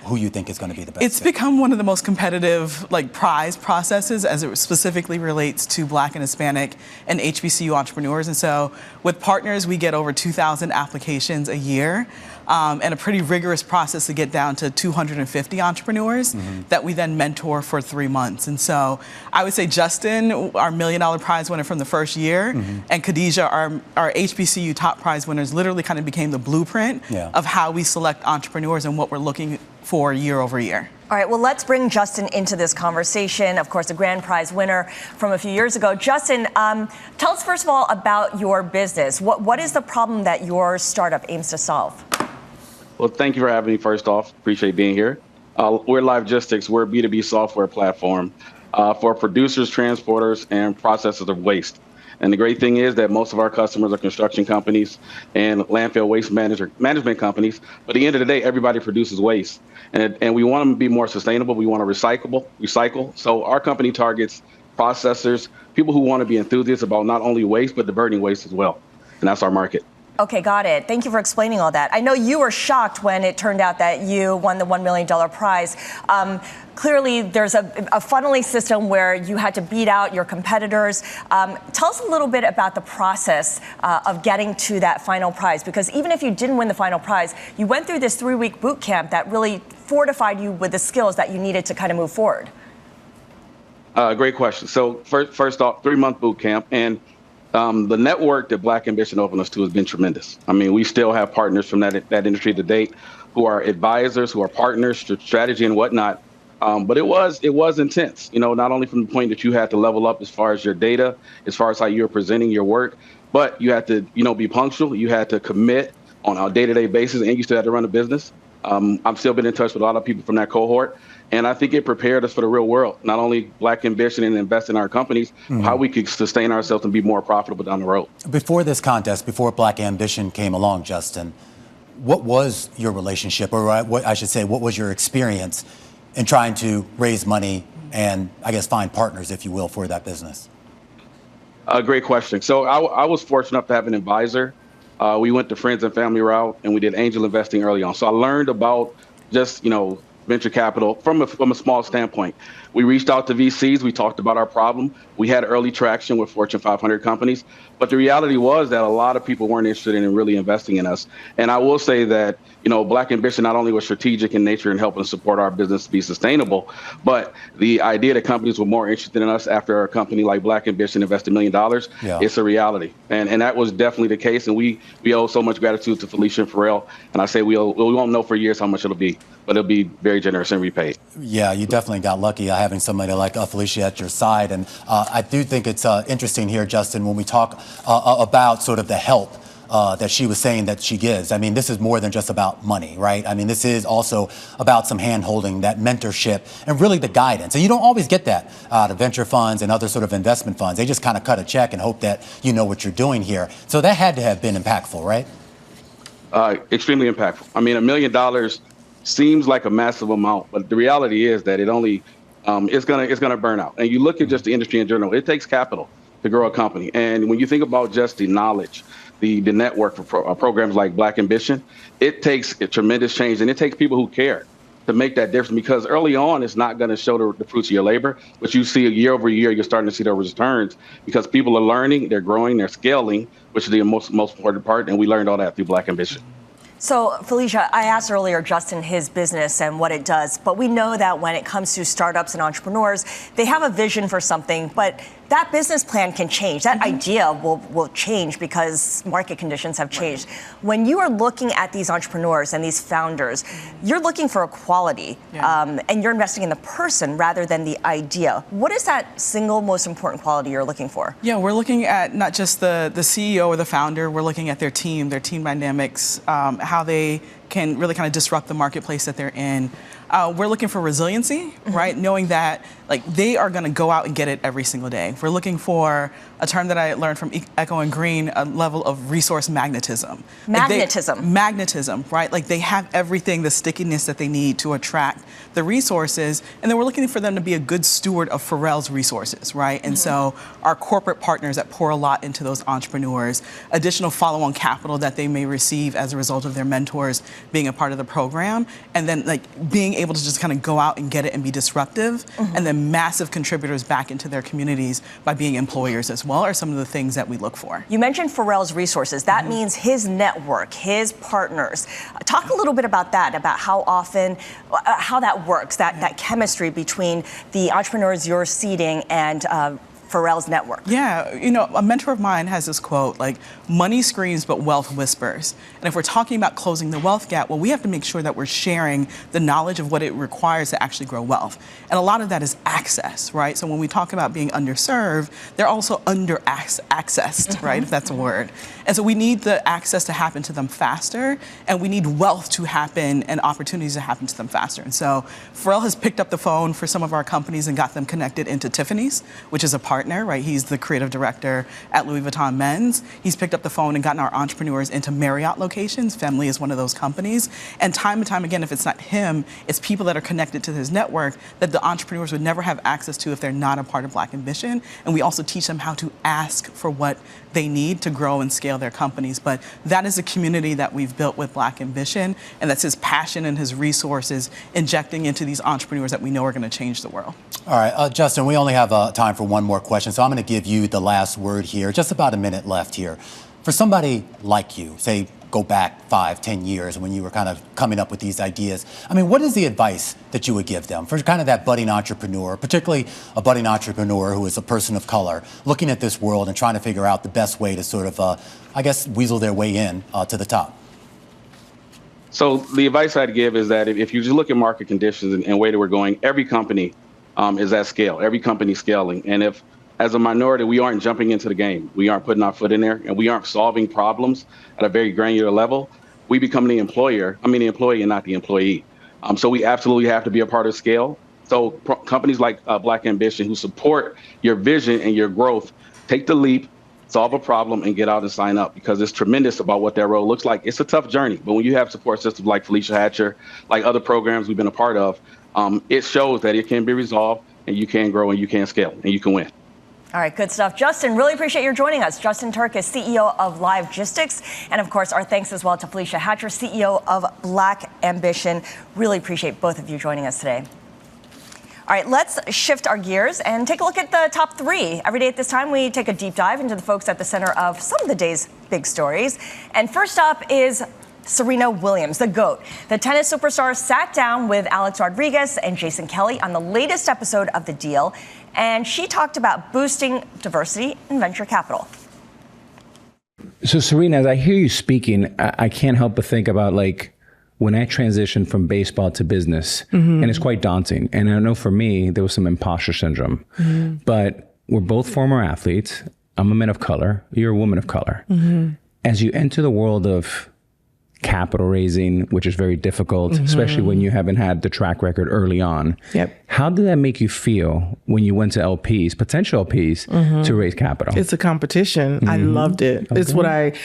who you think is going to be the best? It's become one of the most competitive prize processes as it specifically relates to Black and Hispanic and HBCU entrepreneurs. And so with partners, we get over 2,000 applications a year and a pretty rigorous process to get down to 250 entrepreneurs that we then mentor for 3 months. And so I would say Justin, our $1 million prize winner from the first year, and Khadijah, our HBCU top prize winners, literally kind of became the blueprint of how we select entrepreneurs and what we're looking for year over year. All right, well, let's bring Justin into this conversation. Of course, a grand prize winner from a few years ago. Justin, tell us first of all about your business. What is the problem that your startup aims to solve? Well, thank you for having me first off. Appreciate being here. We're Livegistics. We're a B2B software platform for producers, transporters, and processors of waste. And the great thing is that most of our customers are construction companies and landfill waste management companies. But at the end of the day, everybody produces waste. And we want them to be more sustainable. We want to recycle. So our company targets processors, people who want to be enthusiasts about not only waste, but diverting waste as well. And that's our market. Okay, got it. Thank you for explaining all that. I know you were shocked when it turned out that you won the $1 million prize. Clearly, there's a funneling system where you had to beat out your competitors. Tell us a little bit about the process of getting to that final prize, because even if you didn't win the final prize, you went through this 3-week boot camp that really fortified you with the skills that you needed to kind of move forward. Great question. So first off, 3-month boot camp, and the network that Black Ambition opened us to has been tremendous. I mean, we still have partners from that industry to date who are advisors, who are partners, strategy and whatnot. But it was intense, not only from the point that you had to level up as far as your data, as far as how you're presenting your work, but you had to, be punctual. You had to commit on a day-to-day basis, and you still had to run a business. I've still been in touch with a lot of people from that cohort. And I think it prepared us for the real world, not only Black ambition and invest in our companies, but how we could sustain ourselves and be more profitable down the road. Before this contest, before Black Ambition came along, Justin, what was your relationship, or what I should say, what was your experience in trying to raise money and, I guess, find partners, if you will, for that business? Great question. So I was fortunate enough to have an advisor. We went the friends and family route, and we did angel investing early on. So I learned about just, venture capital from a small standpoint. We reached out to VCs. We talked about our problem. We had early traction with Fortune 500 companies. But the reality was that a lot of people weren't interested in really investing in us. And I will say that, Black Ambition not only was strategic in nature and helping support our business to be sustainable, but the idea that companies were more interested in us after a company like Black Ambition invested $1 million, it's a reality. And that was definitely the case. And we owe so much gratitude to Felecia and Pharrell. And I say we won't know for years how much it'll be, but it'll be very generous and repaid. Yeah, you definitely got lucky having somebody like Felecia at your side. And I do think it's interesting here, Justin, when we talk about sort of the help that she was saying that she gives. I mean, this is more than just about money, right? I mean, this is also about some hand-holding, that mentorship, and really the guidance. And you don't always get that out of venture funds and other sort of investment funds. They just kind of cut a check and hope that you know what you're doing here. So that had to have been impactful, right? Extremely impactful. I mean, $1 million seems like a massive amount, but the reality is that it only it's gonna burn out. And you look at just the industry in general, it takes capital to grow a company. And when you think about just the knowledge, the network for programs like Black Ambition, it takes a tremendous change, and it takes people who care to make that difference, because early on it's not going to show the fruits of your labor, but you see year over year you're starting to see those returns because people are learning, they're growing, they're scaling, which is the most important part, and we learned all that through Black Ambition. So, Felecia, I asked earlier Justin his business and what it does, but we know that when it comes to startups and entrepreneurs, they have a vision for something, but that business plan can change. That idea will change because market conditions have changed. When you are looking at these entrepreneurs and these founders, you're looking for a quality, and you're investing in the person rather than the idea. What is that single most important quality you're looking for? Yeah, we're looking at not just the CEO or the founder, we're looking at their team dynamics, how they can really kind of disrupt the marketplace that they're in. We're looking for resiliency, right? Knowing that they are going to go out and get it every single day. We're looking for a term that I learned from Echo and Green, a level of resource magnetism. Magnetism, right? Like they have everything, the stickiness that they need to attract the resources. And then we're looking for them to be a good steward of Pharrell's resources, right? And so our corporate partners that pour a lot into those entrepreneurs, additional follow-on capital that they may receive as a result of their mentors being a part of the program, and then being able to just kind of go out and get it and be disruptive, and then massive contributors back into their communities by being employers as well are some of the things that we look for. You mentioned Pharrell's resources. That means his network, his partners. Talk a little bit about that, about how often, how that works, that chemistry between the entrepreneurs you're seeding and Pharrell's network. Yeah, a mentor of mine has this quote, money screams, but wealth whispers. And if we're talking about closing the wealth gap, well, we have to make sure that we're sharing the knowledge of what it requires to actually grow wealth. And a lot of that is access, right? So when we talk about being underserved, they're also under-accessed, right, if that's a word. And so we need the access to happen to them faster, and we need wealth to happen and opportunities to happen to them faster. And so Pharrell has picked up the phone for some of our companies and got them connected into Tiffany's, which is a partner, right? He's the creative director at Louis Vuitton Men's. He's picked up the phone and gotten our entrepreneurs into Marriott locations. Family is one of those companies. And time again, if it's not him, it's people that are connected to his network that the entrepreneurs would never have access to if they're not a part of Black Ambition. And we also teach them how to ask for what they need to grow and scale their companies. But that is a community that we've built with Black Ambition, and that's his passion and his resources injecting into these entrepreneurs that we know are going to change the world. All right, Justin, we only have time for one more question, so I'm going to give you the last word here. Just about a minute left here. For somebody like you, say, go back 5-10 years when you were kind of coming up with these ideas, I mean, what is the advice that you would give them for kind of that budding entrepreneur, particularly a budding entrepreneur who is a person of color, looking at this world and trying to figure out the best way to sort of, I guess, weasel their way in to the top? So the advice I'd give is that if you just look at market conditions and where we're going, every company is at scale. Every company scaling. And if, as a minority, we aren't jumping into the game, we aren't putting our foot in there, and we aren't solving problems at a very granular level, we become the employee and not the employee. So we absolutely have to be a part of scale. So companies like Black Ambition, who support your vision and your growth, take the leap, solve a problem, and get out and sign up, because it's tremendous about what that role looks like. It's a tough journey, but when you have support systems like Felecia Hatcher, like other programs we've been a part of, it shows that it can be resolved, and you can grow, and you can scale, and you can win. All right, good stuff. Justin, really appreciate your joining us. Justin Turk is CEO of Livegistics. And of course, our thanks as well to Felecia Hatcher, CEO of Black Ambition. Really appreciate both of you joining us today. All right, let's shift our gears and take a look at the top three. Every day at this time, we take a deep dive into the folks at the center of some of the day's big stories. And first up is Serena Williams, the GOAT. The tennis superstar sat down with Alex Rodriguez and Jason Kelly on the latest episode of The Deal, and she talked about boosting diversity in venture capital. So Serena, as I hear you speaking, I can't help but think about when I transitioned from baseball to business, and it's quite daunting. And I know for me, there was some imposter syndrome, but we're both former athletes. I'm a man of color. You're a woman of color. As you enter the world of capital raising, which is very difficult, especially when you haven't had the track record early on. How did that make you feel when you went to LPs, potential LPs, to raise capital? It's a competition. I loved it. It's what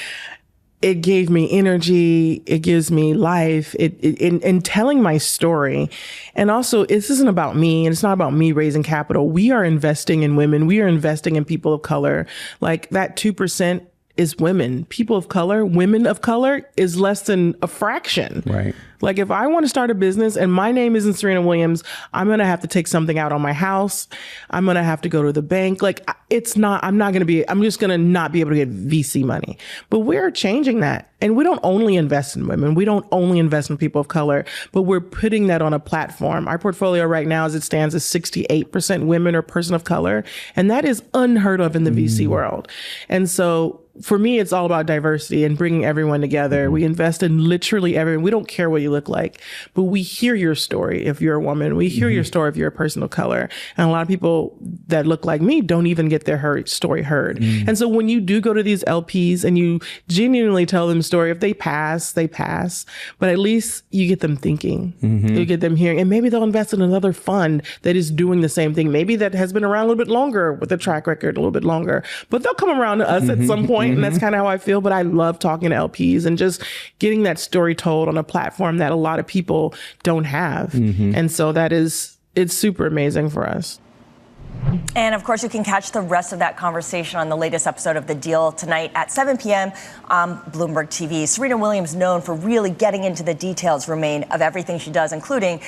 it gave me energy. It gives me life. In telling my story. And also, this isn't about me, and it's not about me raising capital. We are investing in women. We are investing in people of color. Like that 2% is women. People of color, women of color is less than a fraction. Right. Like if I want to start a business and my name isn't Serena Williams, I'm going to have to take something out on my house. I'm going to have to go to the bank. I'm just going to not be able to get VC money. But we're changing that. And we don't only invest in women. We don't only invest in people of color, but we're putting that on a platform. Our portfolio right now, as it stands, is 68% women or person of color. And that is unheard of in the VC world. And so for me, it's all about diversity and bringing everyone together. We invest in literally everyone. We don't care what you look like, but we hear your story if you're a woman. We hear your story if you're a person of color. And a lot of people that look like me don't even get their story heard. And so when you do go to these LPs and you genuinely tell them a story, if they pass, they pass. But at least you get them thinking. You get them hearing. And maybe they'll invest in another fund that is doing the same thing. Maybe that has been around a little bit longer with a track record, a little bit longer. But they'll come around to us at some point. And that's kind of how I feel. But I love talking to LPs and just getting that story told on a platform that a lot of people don't have. And so it's super amazing for us. And of course, you can catch the rest of that conversation on the latest episode of The Deal tonight at 7 p.m. on Bloomberg TV. Serena Williams, known for really getting into the details, Romain, of everything she does, including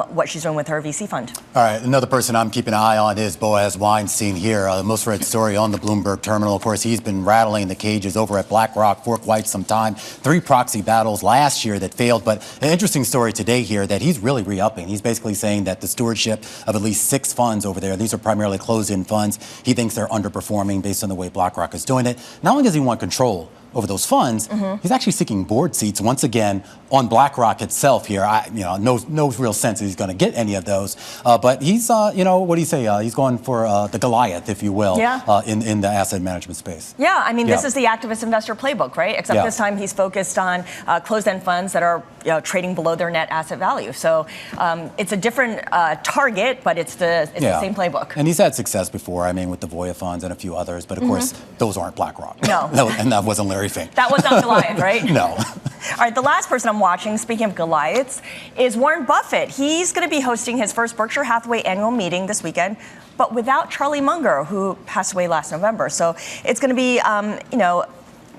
what she's doing with her VC fund. All right, another person I'm keeping an eye on is Boaz Weinstein here, the most read story on the Bloomberg terminal. Of course, he's been rattling the cages over at BlackRock for quite some time. 3 proxy battles last year that failed, but an interesting story today here that he's really re-upping. He's basically saying that the stewardship of at least 6 funds over there, these are primarily closed-end funds, he thinks they're underperforming based on the way BlackRock is doing it. Not only does he want control over those funds, he's actually seeking board seats once again on BlackRock itself here. No real sense that he's going to get any of those. But he's, what do you say? He's going for the Goliath, if you will, in the asset management space. Yeah, I mean, this is the activist investor playbook, right? Except this time he's focused on closed-end funds that are trading below their net asset value. So it's a different target, but it's the same playbook. And he's had success before, I mean, with the Voya funds and a few others. But of course, those aren't BlackRock. No. And that wasn't Larry Fink. That was not Goliath, right? No. All right, the last person I'm watching, speaking of Goliaths, is Warren Buffett. He's going to be hosting his first Berkshire Hathaway annual meeting this weekend, but without Charlie Munger, who passed away last November. So it's going to be,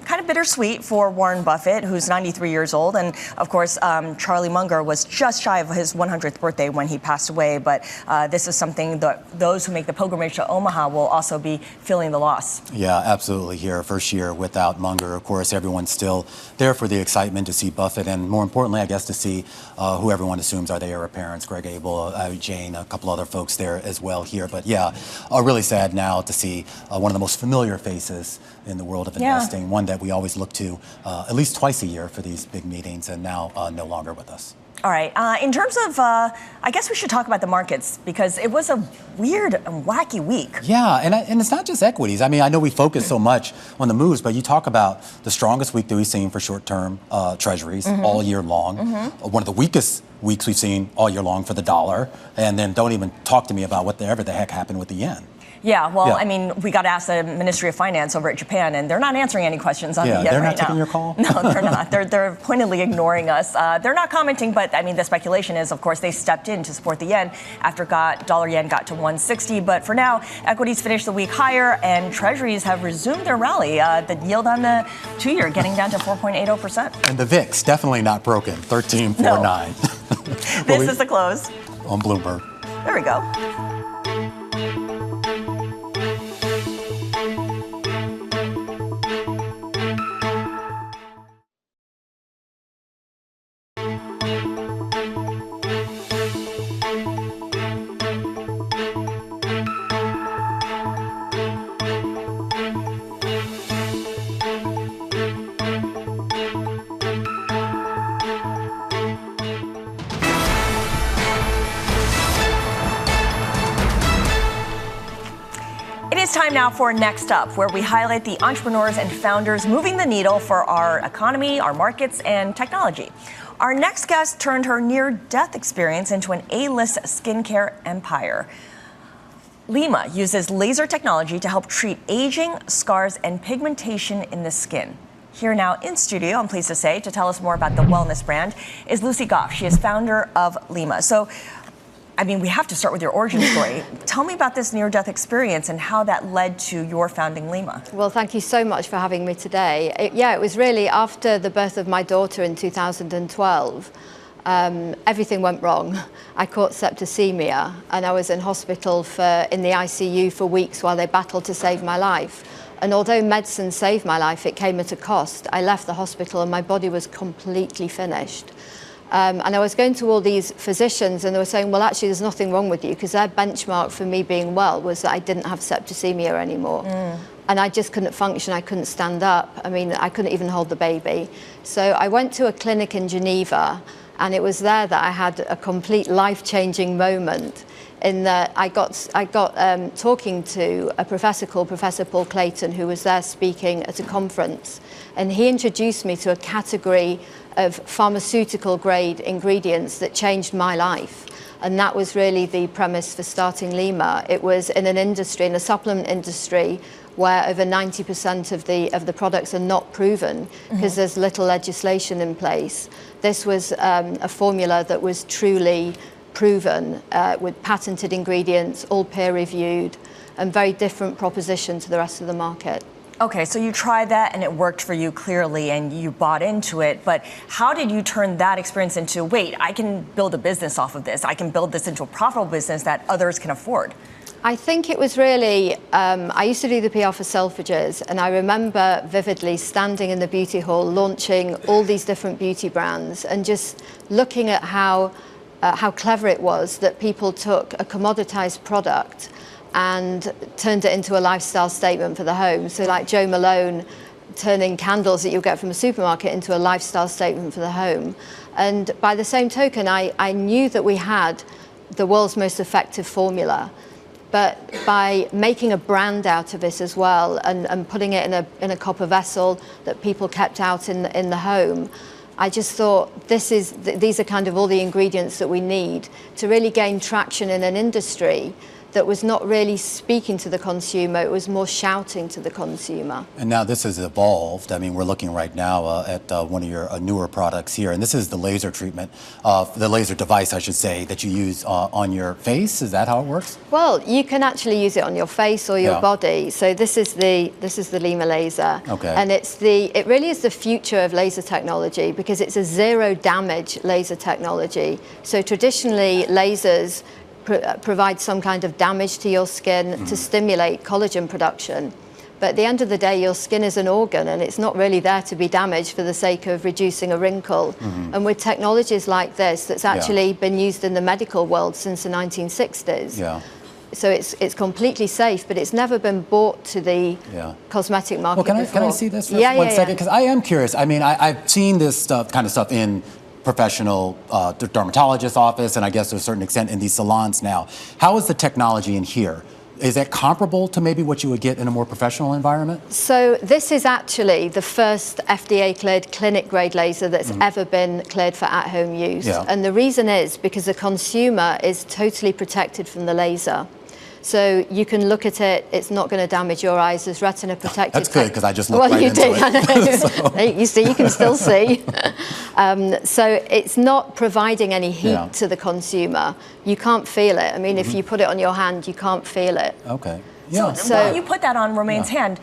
kind of bittersweet for Warren Buffett, who's 93 years old. And of course, Charlie Munger was just shy of his 100th birthday when he passed away. But this is something that those who make the pilgrimage to Omaha will also be feeling the loss. Yeah, absolutely. Here, first year without Munger. Of course, everyone's still there for the excitement to see Buffett. And more importantly, I guess, to see who everyone assumes are the heir apparents, Greg Abel, Jane, a couple other folks there as well here. But yeah, really sad now to see one of the most familiar faces in the world of investing, one that we always look to at least twice a year for these big meetings, and now no longer with us. All right. In terms of, I guess we should talk about the markets because it was a weird and wacky week. Yeah, and it's not just equities. I mean, I know we focus so much on the moves, but you talk about the strongest week that we've seen for short-term treasuries all year long. One of the weakest weeks we've seen all year long for the dollar. And then don't even talk to me about whatever the heck happened with the yen. Yeah, well, I mean, we got to ask the Ministry of Finance over at Japan, and they're not answering any questions on the yen right now. They're not taking your call? No, they're not. They're pointedly ignoring us. They're not commenting, but I mean, the speculation is, of course, they stepped in to support the yen after dollar yen got to 160. But for now, equities finished the week higher, and treasuries have resumed their rally. The yield on the 2-year getting down to 4.80%. And the VIX definitely not broken, 13.49. No. This is the close on Bloomberg. There we go. It's time now for Next Up, where we highlight the entrepreneurs and founders moving the needle for our economy, our markets, and technology. Our next guest turned her near-death experience into an A-list skincare empire. Lyma uses laser technology to help treat aging, scars, and pigmentation in the skin. Here now in studio, I'm pleased to say, to tell us more about the wellness brand, is Lucy Goff. She is founder of Lyma. So, I mean, we have to start with your origin story. Tell me about this near-death experience and how that led to your founding Lyma. Well, thank you so much for having me today. It was really after the birth of my daughter in 2012. Everything went wrong. I caught septicemia, and I was in hospital in the ICU for weeks while they battled to save my life. And although medicine saved my life, it came at a cost. I left the hospital and my body was completely finished. And I was going to all these physicians and they were saying, well, actually, there's nothing wrong with you, because their benchmark for me being well was that I didn't have septicemia anymore. And I just couldn't function. I couldn't stand up. I mean, I couldn't even hold the baby. So I went to a clinic in Geneva, and it was there that I had a complete life-changing moment in that I got talking to a professor called Professor Paul Clayton, who was there speaking at a conference. And he introduced me to a category of pharmaceutical grade ingredients that changed my life. And that was really the premise for starting Lyma. It was in an industry, in a supplement industry, where over 90% of the products are not proven because there's little legislation in place. This was a formula that was truly proven with patented ingredients, all peer reviewed, and very different proposition to the rest of the market. Okay, so you tried that and it worked for you clearly and you bought into it, but how did you turn that experience into, wait, I can build a business off of this. I can build this into a profitable business that others can afford? I think it was really, I used to do the PR for Selfridges, and I remember vividly standing in the beauty hall launching all these different beauty brands and just looking at how clever it was that people took a commoditized product and turned it into a lifestyle statement for the home. So like Joe Malone turning candles that you'll get from a supermarket into a lifestyle statement for the home. And by the same token, I knew that we had the world's most effective formula. But by making a brand out of it as well and putting it in a copper vessel that people kept out in the home, I just thought these are kind of all the ingredients that we need to really gain traction in an industry that was not really speaking to the consumer, it was more shouting to the consumer. And now this has evolved. I mean, we're looking right now at one of your newer products here, and this is the laser treatment, the laser device, I should say, that you use on your face. Is that how it works? Well, you can actually use it on your face or your body. So this is the Lyma laser. Okay. And it really is the future of laser technology because it's a zero damage laser technology. So traditionally, lasers provide some kind of damage to your skin to stimulate collagen production. But at the end of the day, your skin is an organ and it's not really there to be damaged for the sake of reducing a wrinkle. And with technologies like this, that's actually been used in the medical world since the 1960s. So it's completely safe, but it's never been brought to the cosmetic market before. Can I see this for one second? Because I am curious. I mean, I've seen this kind of stuff in professional dermatologist office, and I guess to a certain extent in these salons now. How is the technology in here? Is that comparable to maybe what you would get in a more professional environment? So this is actually the first FDA-cleared clinic-grade laser that's ever been cleared for at-home use. Yeah. And the reason is because the consumer is totally protected from the laser. So you can look at it, it's not going to damage your eyes. There's retina protected. That's good, because I just looked right into it. Well, you did, I know. You see, you can still see. So it's not providing any heat to the consumer. You can't feel it. I mean, if you put it on your hand, you can't feel it. Okay. So when you put that on Romain's hand,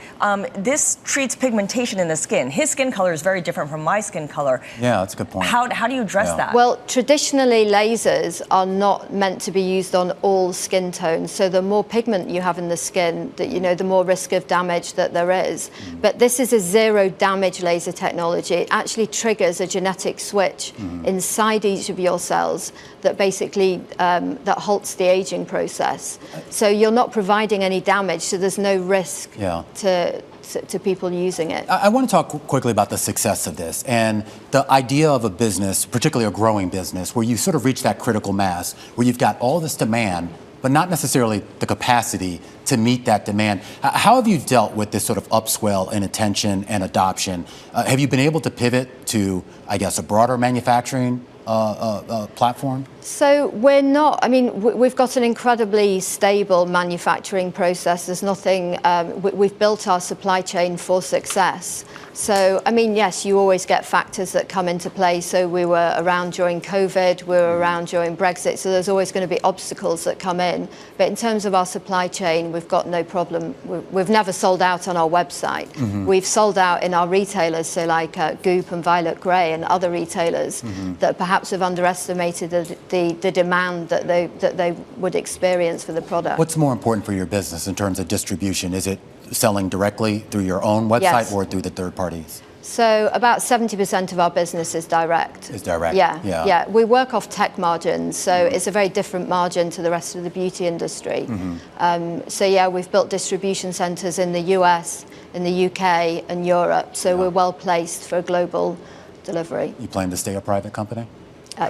this treats pigmentation in the skin. His skin color is very different from my skin color. Yeah, that's a good point. How do you address that? Well, traditionally, lasers are not meant to be used on all skin tones. So the more pigment you have in the skin, the more risk of damage that there is. But this is a zero damage laser technology. It actually triggers a genetic switch inside each of your cells that basically that halts the aging process. So you're not providing any damage, so there's no risk to people using it. I want to talk quickly about the success of this and the idea of a business, particularly a growing business, where you sort of reach that critical mass, where you've got all this demand, but not necessarily the capacity to meet that demand. How have you dealt with this sort of upswell in attention and adoption? Have you been able to pivot to, I guess, a broader manufacturing platform? So we're not, we've got an incredibly stable manufacturing process. There's nothing, we've built our supply chain for success. So, yes, you always get factors that come into play. So we were around during COVID, we were around during Brexit. So there's always going to be obstacles that come in. But in terms of our supply chain, we've got no problem. We've never sold out on our website. We've sold out in our retailers, so like Goop and Violet Grey and other retailers that perhaps have underestimated the demand that they would experience for the product. What's more important for your business in terms of distribution? Is it selling directly through your own website or through the third parties? So about 70% of our business is direct. Is direct? Yeah. We work off tech margins, so it's a very different margin to the rest of the beauty industry. We've built distribution centers in the US, in the UK and Europe, so we're well placed for global delivery. You plan to stay a private company?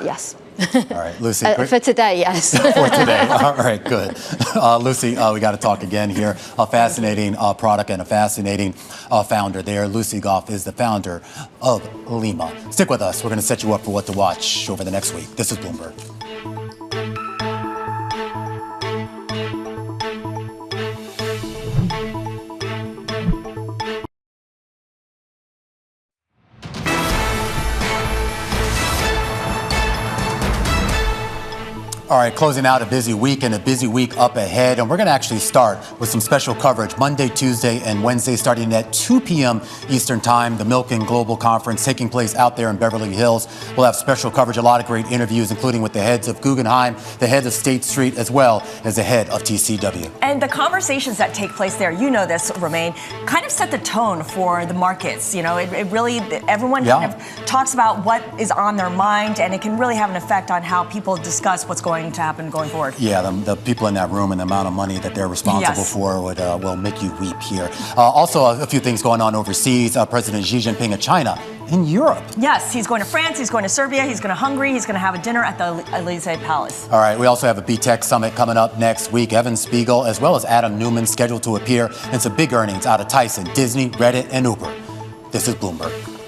Yes. All right, Lucy. For today, yes. For today. All right, good. Lucy, we got to talk again here. A fascinating product and a fascinating founder there. Lucy Goff is the founder of Lyma. Stick with us. We're going to set you up for what to watch over the next week. This is Bloomberg. All right, closing out a busy week and a busy week up ahead. And we're going to actually start with some special coverage Monday, Tuesday, and Wednesday starting at 2 p.m. Eastern Time. The Milken Global Conference taking place out there in Beverly Hills. We'll have special coverage, a lot of great interviews, including with the heads of Guggenheim, the heads of State Street, as well as the head of TCW. And the conversations that take place there, you know this, Romain, kind of set the tone for the markets. You know, it really, everyone kind of talks about what is on their mind, and it can really have an effect on how people discuss what's going to happen going forward. Yeah, the people in that room and the amount of money that they're responsible for will make you weep here. Also, a few things going on overseas. President Xi Jinping of China in Europe. Yes, he's going to France, he's going to Serbia, he's going to Hungary, he's going to have a dinner at the Elysee Palace. All right, we also have a B-Tech Summit coming up next week. Evan Spiegel, as well as Adam Newman, scheduled to appear in some big earnings out of Tyson, Disney, Reddit, and Uber. This is Bloomberg.